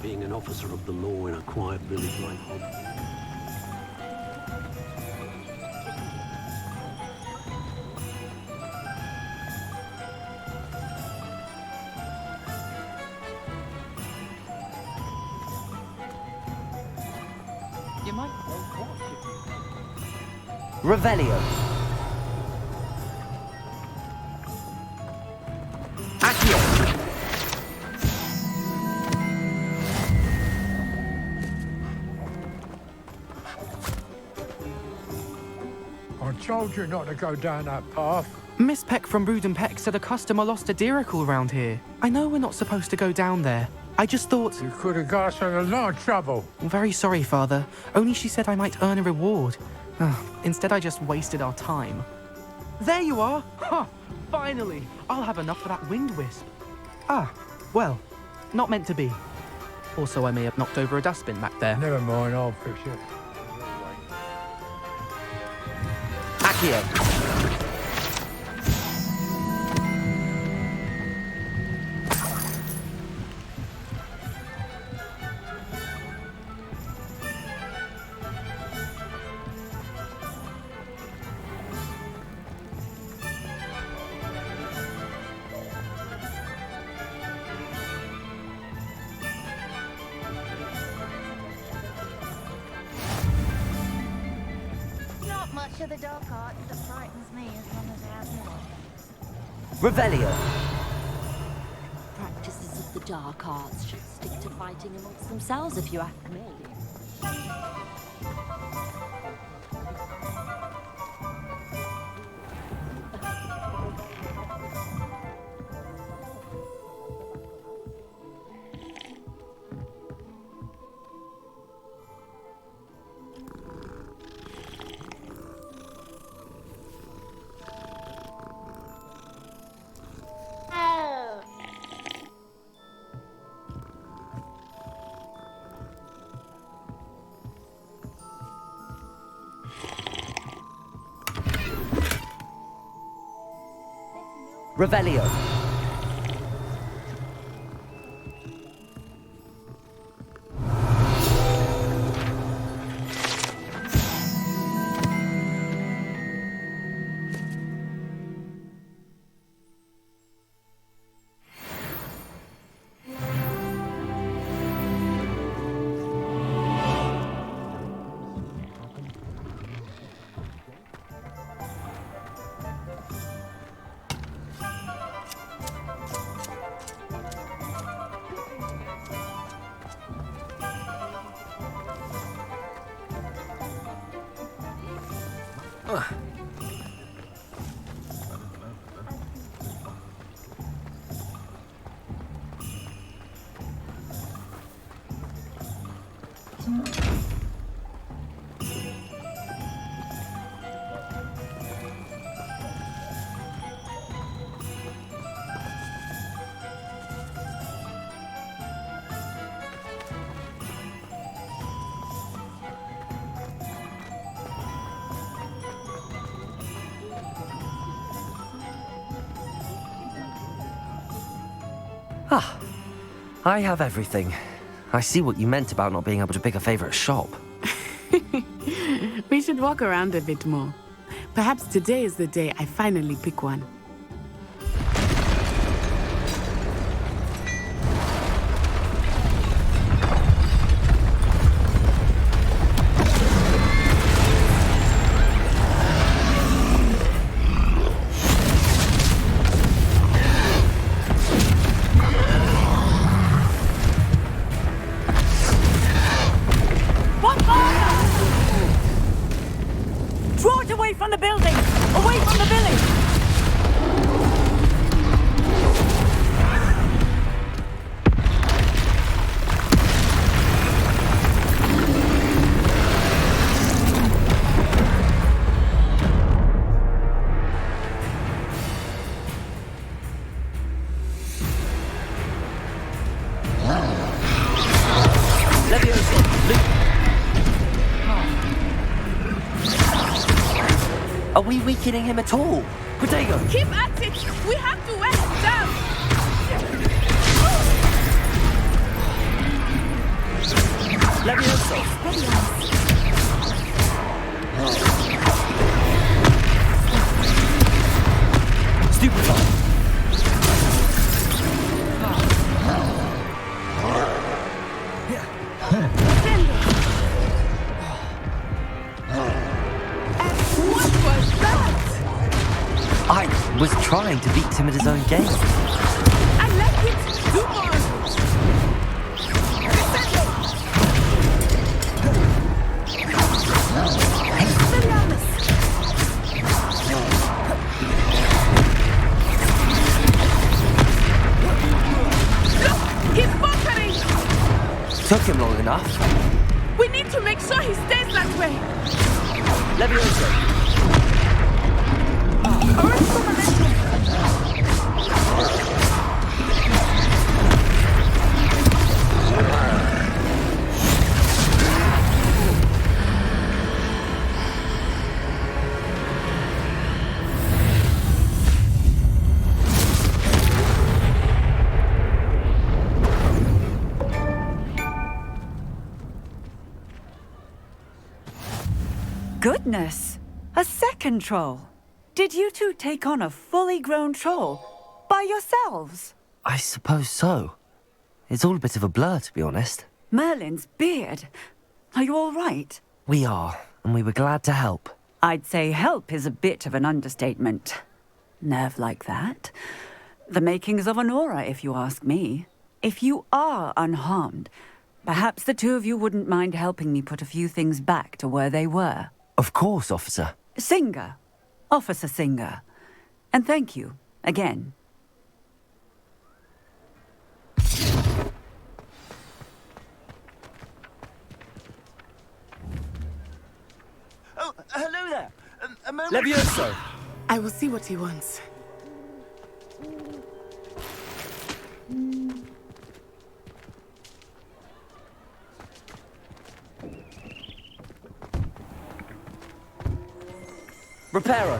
Being an officer of the law in a quiet village like Hogwarts. You might Revelio. Accio. I told you not to go down that path. Miss Peck from Brood and Peck said a customer lost a deeracle around here. I know we're not supposed to go down there. I just thought... You could have got us in a lot of trouble. I'm very sorry, Father. Only she said I might earn a reward. Instead, I just wasted our time. There you are! Ha! Finally! I'll have enough for that wind wisp. Ah, well, not meant to be. Also, I may have knocked over a dustbin back there. Never mind, I'll fix it. Accio. Not much of the dark art that frightens me as long as I have more. Revelio. Practices of the dark arts should stick to fighting amongst themselves, if you ask me. Revelio. Ah, I have everything. I see what you meant about not being able to pick a favorite shop. We should walk around a bit more. Perhaps today is the day I finally pick one. Draw it away from the building! Away from the village! Are we weakening him at all? Protego! Keep at it! We have to wear him down! Levioso! Stupefy! What was that? I was trying to beat him at his own game. I like it! Do more! He's bunkering! Took him long enough. We need to make sure he stays that way. Levioso! Goodness! A second troll! Did you two take on a fully grown troll? By yourselves? I suppose so. It's all a bit of a blur, to be honest. Merlin's beard. Are you all right? We are, and we were glad to help. I'd say help is a bit of an understatement. Nerve like that. The makings of an aura, if you ask me. If you are unharmed, perhaps the two of you wouldn't mind helping me put a few things back to where they were. Of course, officer. Singer. Officer Singer. And thank you, again. Oh, hello there. A moment. Levioso! I will see what he wants. Reparo!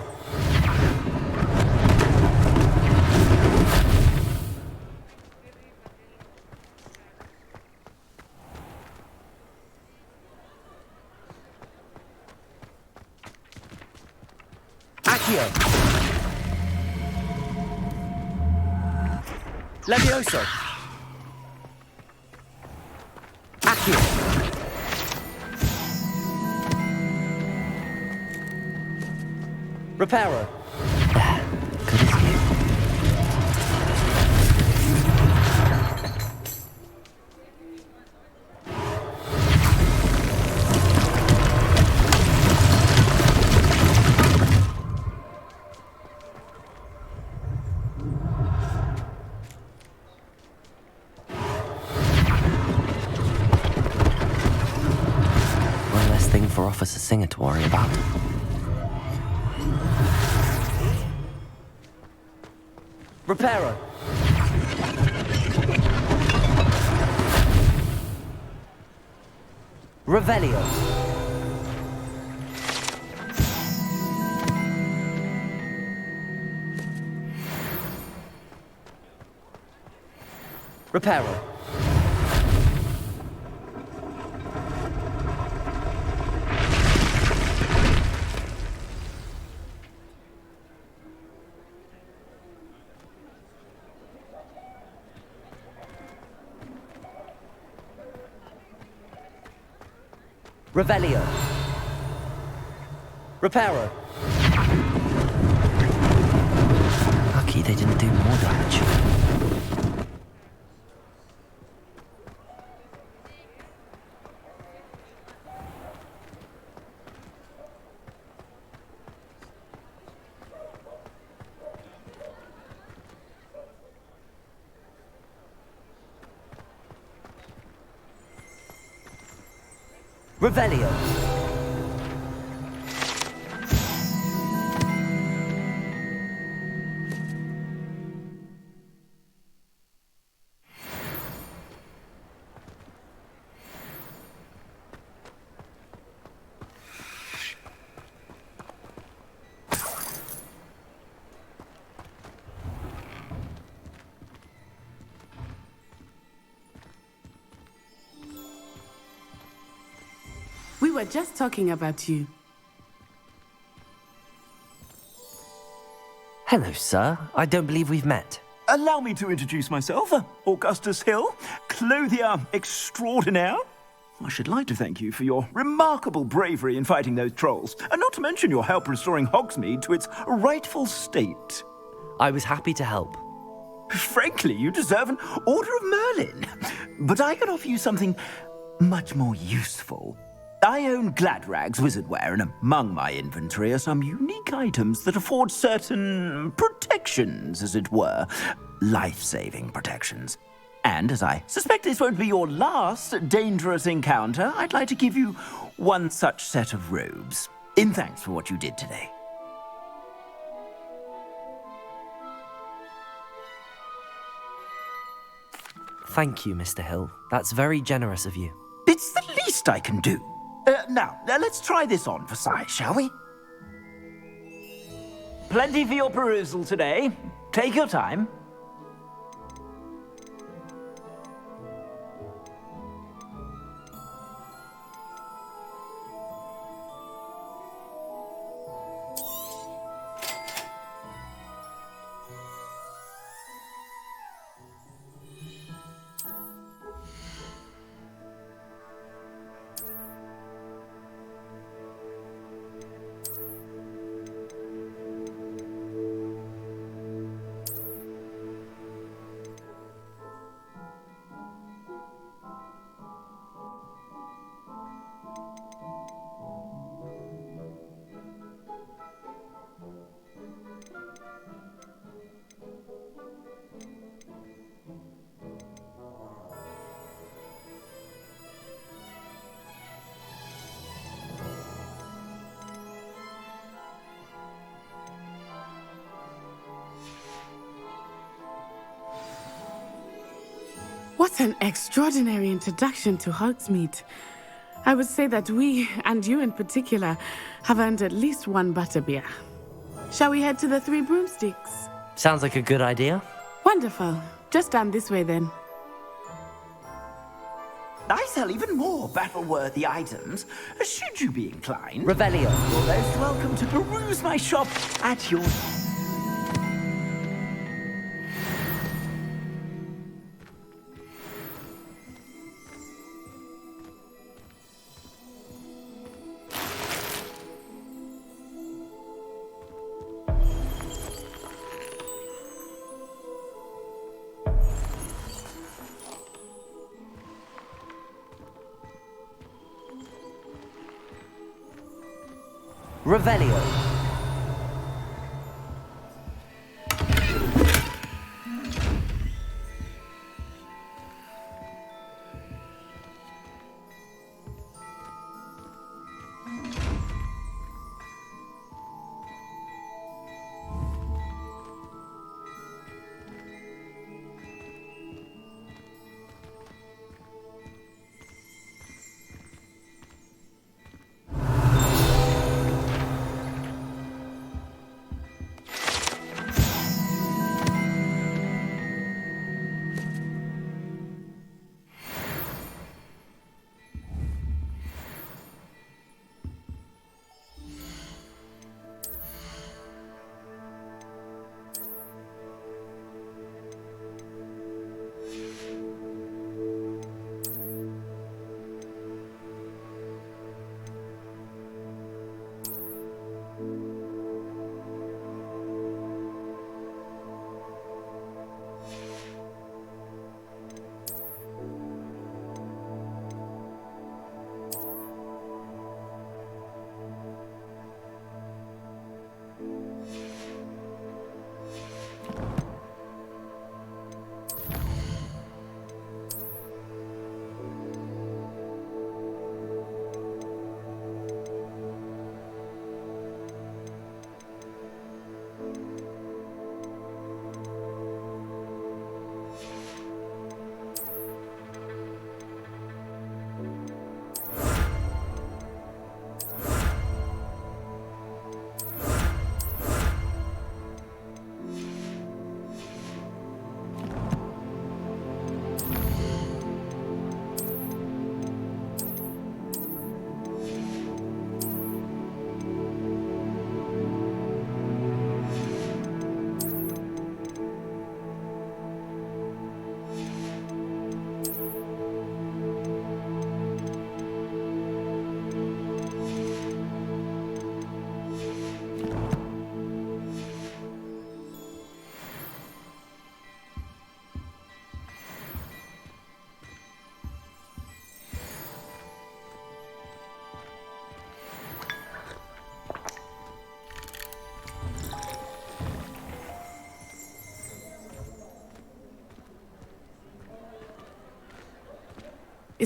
Accio! Levioso! Accio! Reparo! Good as new. One less thing for Officer Singer to worry about. Reparo! Revelio! Reparo! Revelio. Reparo. Lucky they didn't do more damage. Revelio. We were just talking about you. Hello, sir. I don't believe we've met. Allow me to introduce myself, Augustus Hill, clothier extraordinaire. I should like to thank you for your remarkable bravery in fighting those trolls, and not to mention your help restoring Hogsmeade to its rightful state. I was happy to help. Frankly, you deserve an Order of Merlin. But I can offer you something much more useful. I own Gladrag's wizardware, and among my inventory are some unique items that afford certain protections, as it were. Life-saving protections. And as I suspect this won't be your last dangerous encounter, I'd like to give you one such set of robes, in thanks for what you did today. Thank you, Mr. Hill. That's very generous of you. It's the least I can do. Now, let's try this on for size, shall we? Plenty for your perusal today. Take your time. What an extraordinary introduction to Hogsmeade. I would say that we, and you in particular, have earned at least one butterbeer. Shall we head to the Three Broomsticks? Sounds like a good idea. Wonderful. Just down this way then. I sell even more battle-worthy items, should you be inclined. Revelio. You're most welcome to peruse my shop at your... Revelio.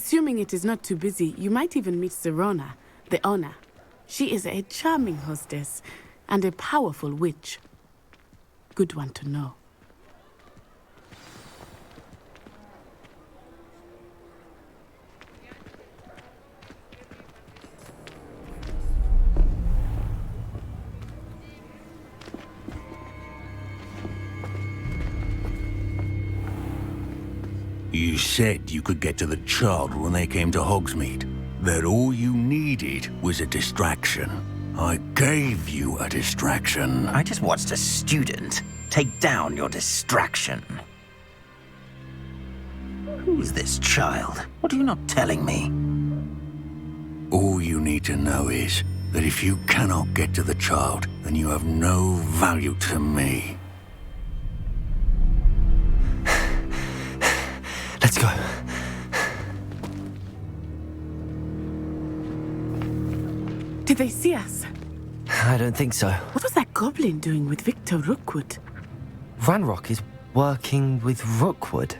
Assuming it is not too busy, you might even meet Sirona, the owner. She is a charming hostess and a powerful witch. Good one to know. You said you could get to the child when they came to Hogsmeade. That all you needed was a distraction. I gave you a distraction. I just watched a student take down your distraction. Who's this child? What are you not telling me? All you need to know is that if you cannot get to the child, then you have no value to me. Let's go. Did they see us? I don't think so. What was that goblin doing with Victor Rookwood? Ranrock is working with Rookwood.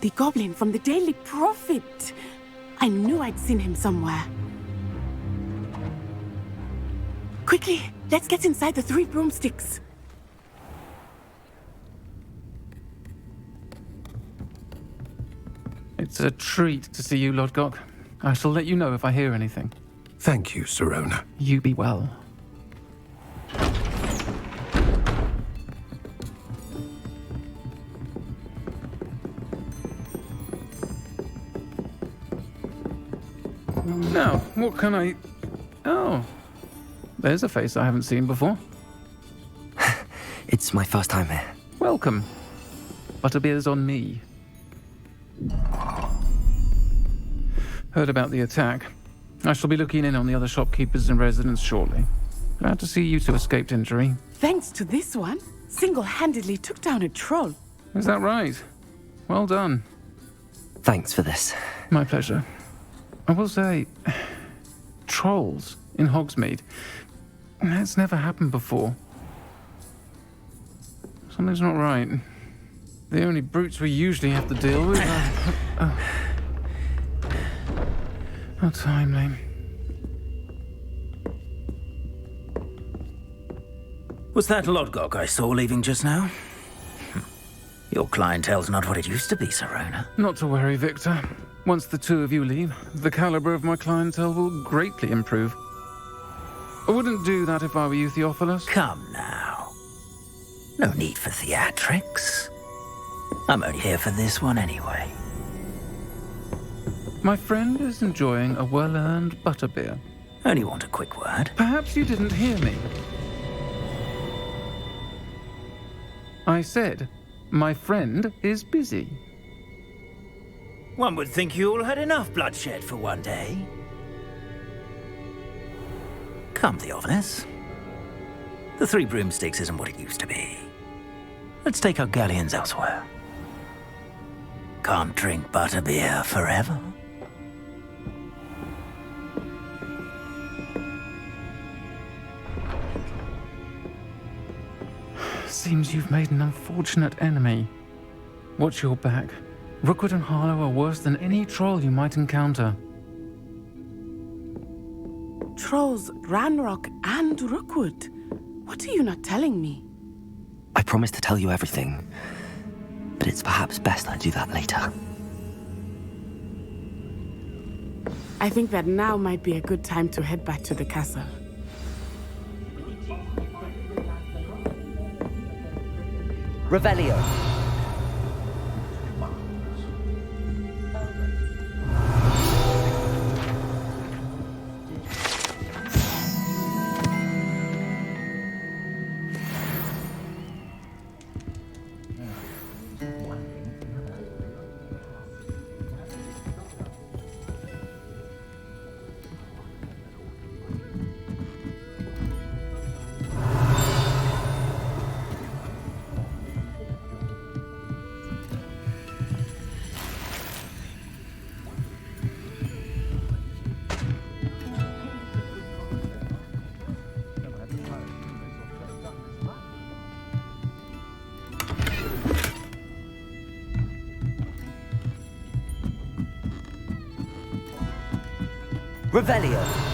The goblin from the Daily Prophet. I knew I'd seen him somewhere. Quickly, let's get inside the 3 broomsticks. It's a treat to see you, Lodgok. I shall let you know if I hear anything. Thank you, Sirona. You be well. Now, what can I... Oh, there's a face I haven't seen before. It's my first time here. Welcome. Butterbeer's on me. Heard about the attack. I shall be looking in on the other shopkeepers and residents shortly. Glad to see you two escaped injury. Thanks to this one, single-handedly took down a troll. Is that right? Well done. Thanks for this. My pleasure. I will say, trolls in Hogsmeade. That's never happened before. Something's not right. The only brutes we usually have to deal with are... How timely. Was that Lodgok I saw leaving just now? Your clientele's not what it used to be, Sirona. Not to worry, Victor. Once the two of you leave, the caliber of my clientele will greatly improve. I wouldn't do that if I were you, Theophilus. Come now. No need for theatrics. I'm only here for this one anyway. My friend is enjoying a well-earned butterbeer. Only want a quick word. Perhaps you didn't hear me. I said, my friend is busy. One would think you all had enough bloodshed for one day. Come, Theophilus. The 3 broomsticks isn't what it used to be. Let's take our galleons elsewhere. Can't drink butterbeer forever. Seems you've made an unfortunate enemy. Watch your back. Rookwood and Harlow are worse than any troll you might encounter. Trolls, Ranrock, and Rookwood. What are you not telling me? I promise to tell you everything, but it's perhaps best I do that later. I think that now might be a good time to head back to the castle. Revelio. Revelio.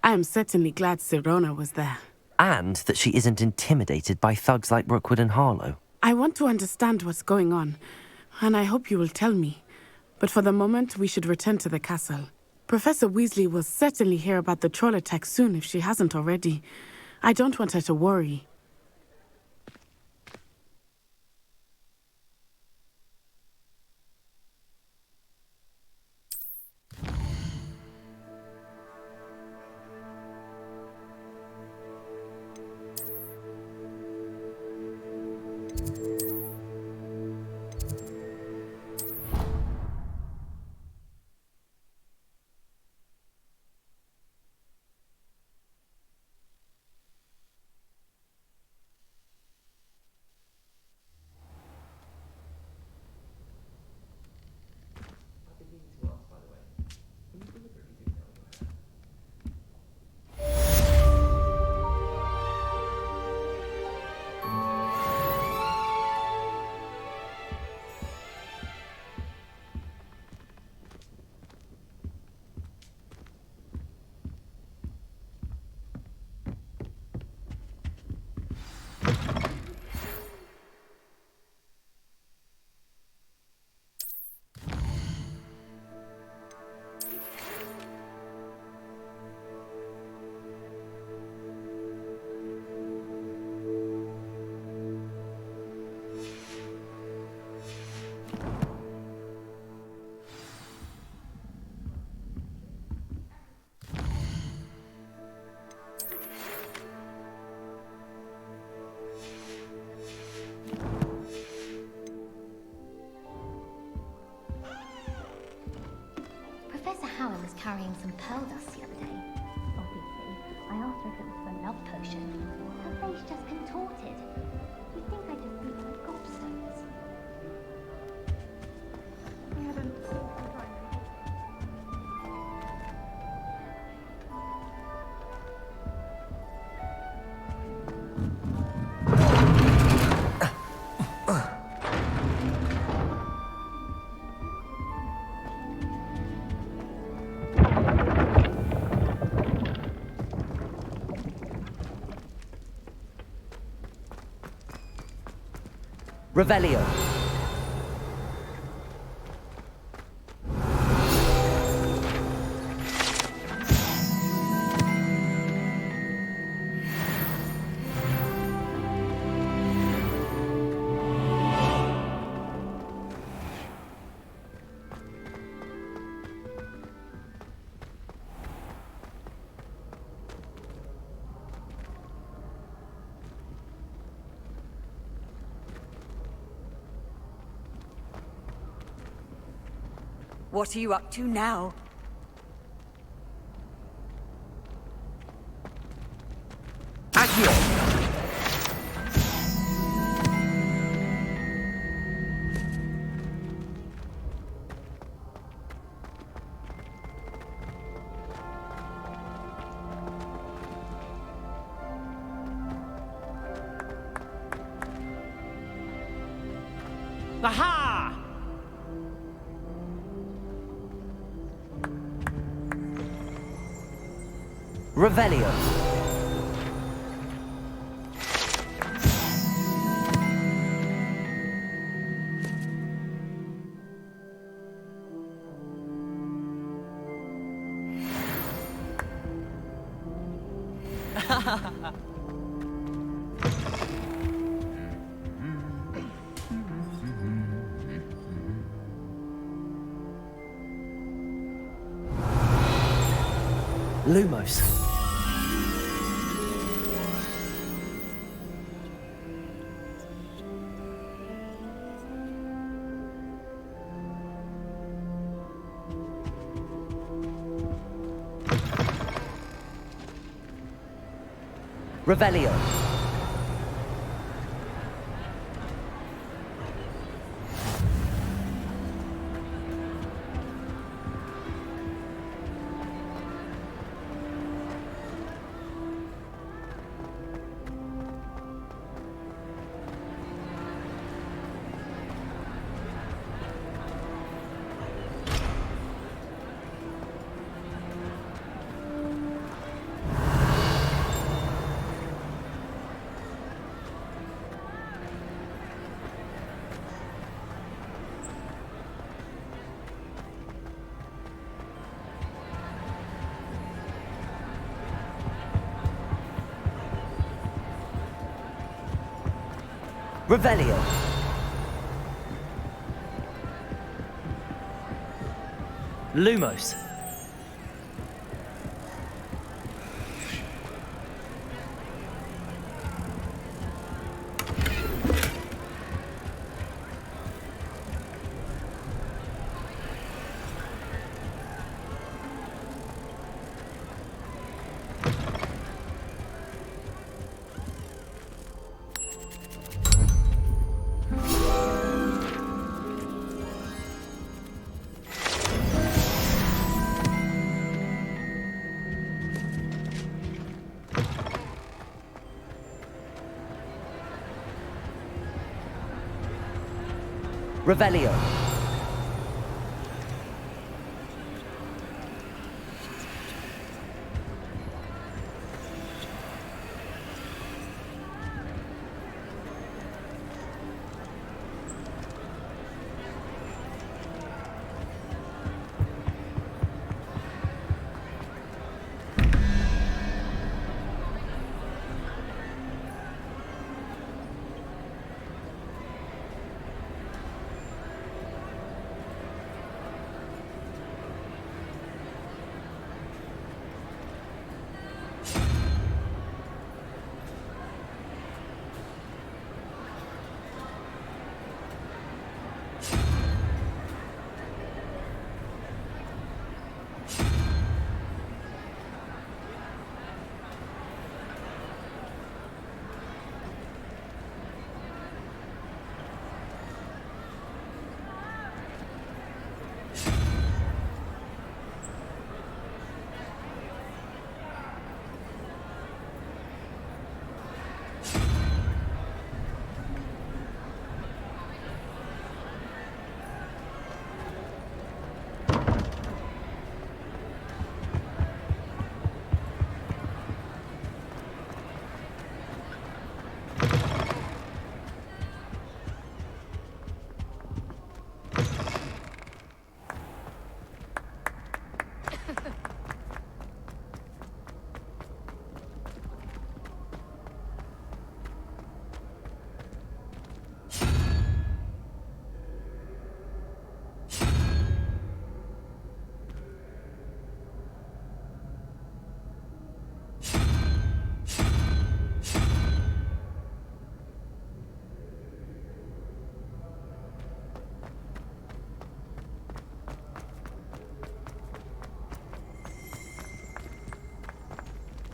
I am certainly glad Sirona was there. And that she isn't intimidated by thugs like Rookwood and Harlow. I want to understand what's going on, and I hope you will tell me. But for the moment, we should return to the castle. Professor Weasley will certainly hear about the troll attack soon if she hasn't already. I don't want her to worry. Carrying some pearl dust the other day. Obviously, I asked her if it was for a love potion. Her face just contorted. You'd think I just beat her gobstones. Revelio. What are you up to now? Accio! Aha! Revelio. Lumos. Revelio. Revelio. Lumos. Revelio.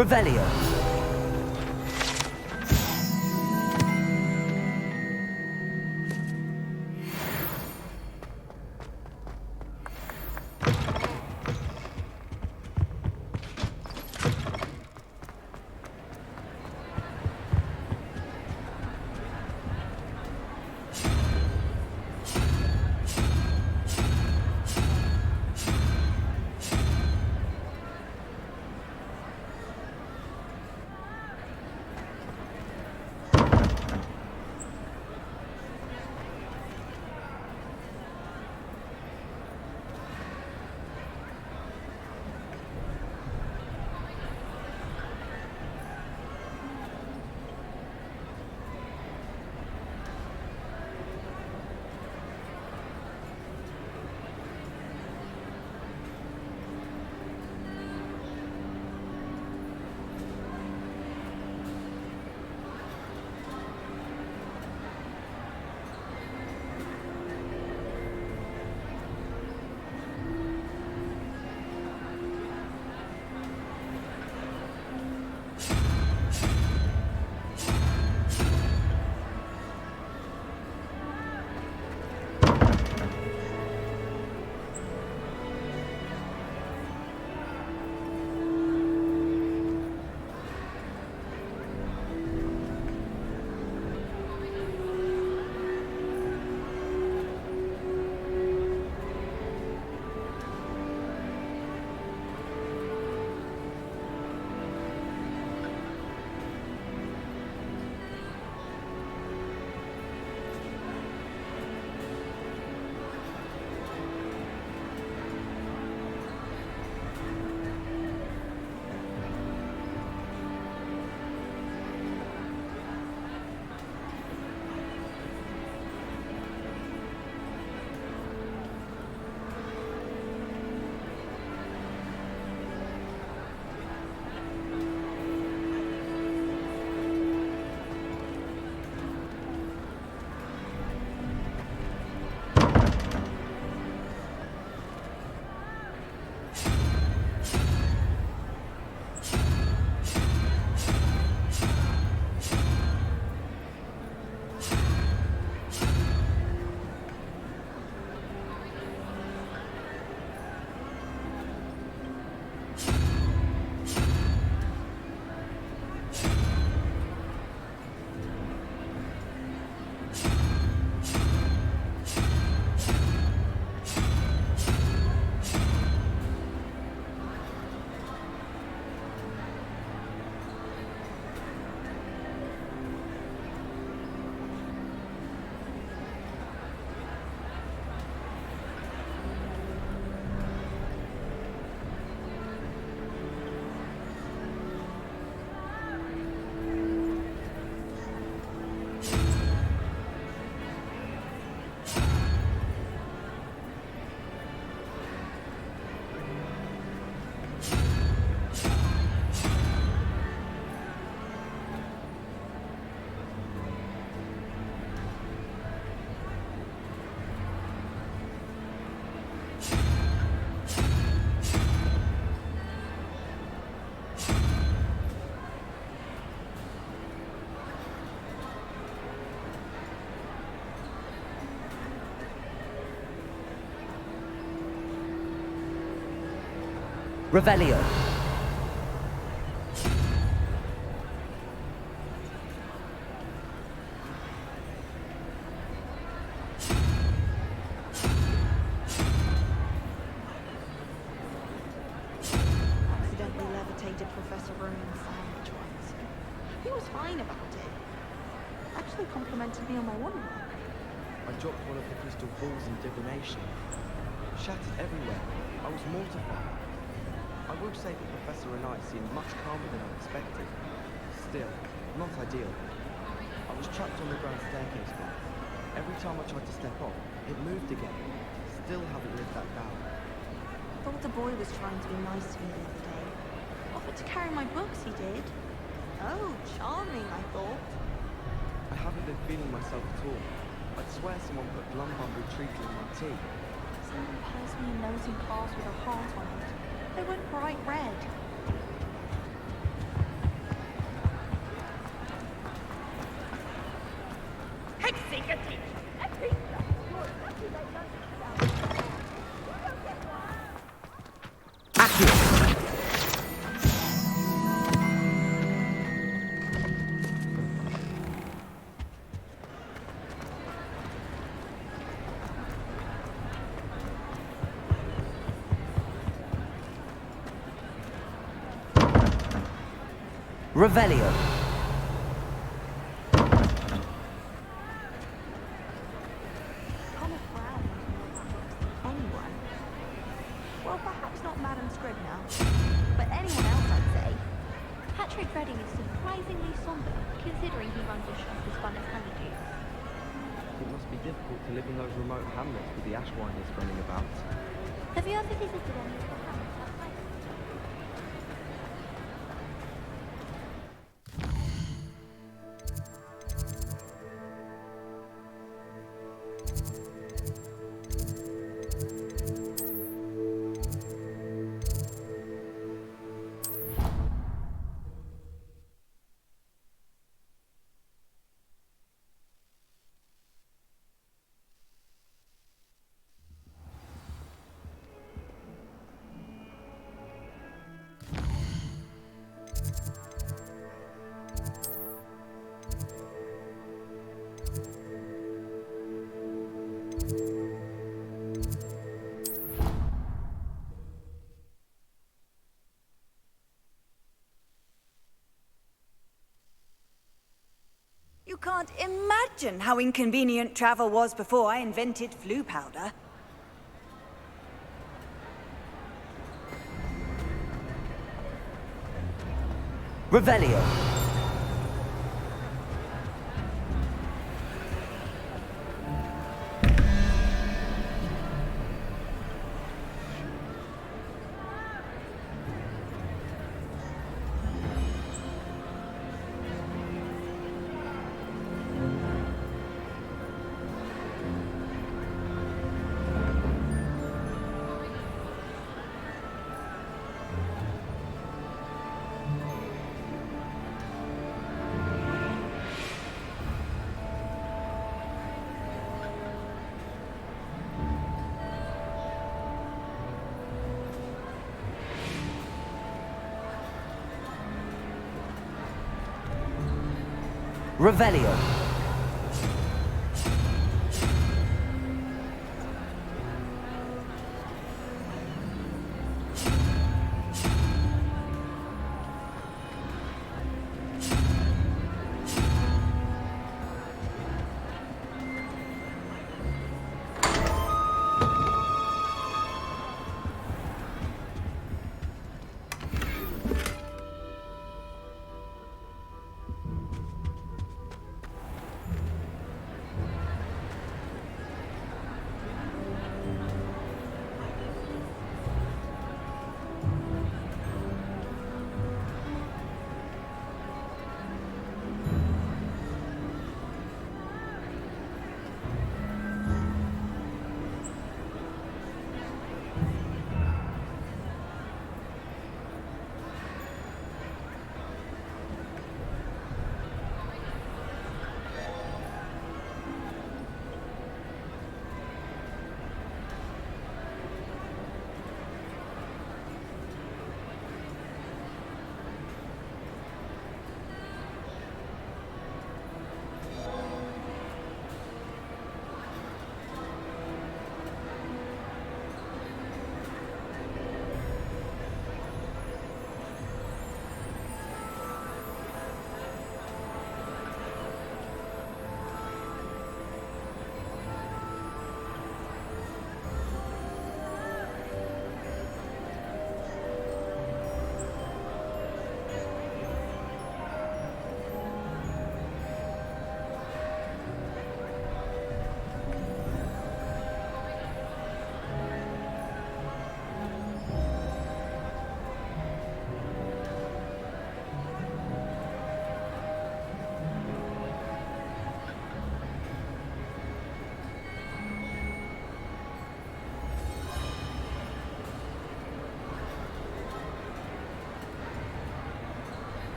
Revelio. Revelio. Accidentally levitated Professor Roman's sandwich once. He was fine about it. Actually complimented me on my wonder. I dropped one of the crystal balls in divination. Shattered everywhere. I was mortified. I will say the Professor and I seemed much calmer than I expected. Still, not ideal. I was trapped on the grand staircase block. Every time I tried to step off, it moved again. Still haven't lived that down. Thought the boy was trying to be nice to me the other day. Offered to carry my books, he did. Oh, charming, I thought. I haven't been feeling myself at all. I'd swear someone put Blumbumble treacle in my tea. Someone passed me a note in class with a heart on it. They went bright red. Revelio. Come around. Anyone? Well, perhaps not Madam Scribner, but anyone else, I'd say. Patrick Redding is surprisingly somber, considering he runs a shop as fun as Honeydew. It must be difficult to live in those remote hamlets with the Ashwinders running about. Have you ever visited any of the hamlets outside? You can't imagine how inconvenient travel was before I invented flu powder. Revelio. Revelio.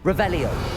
Revelio.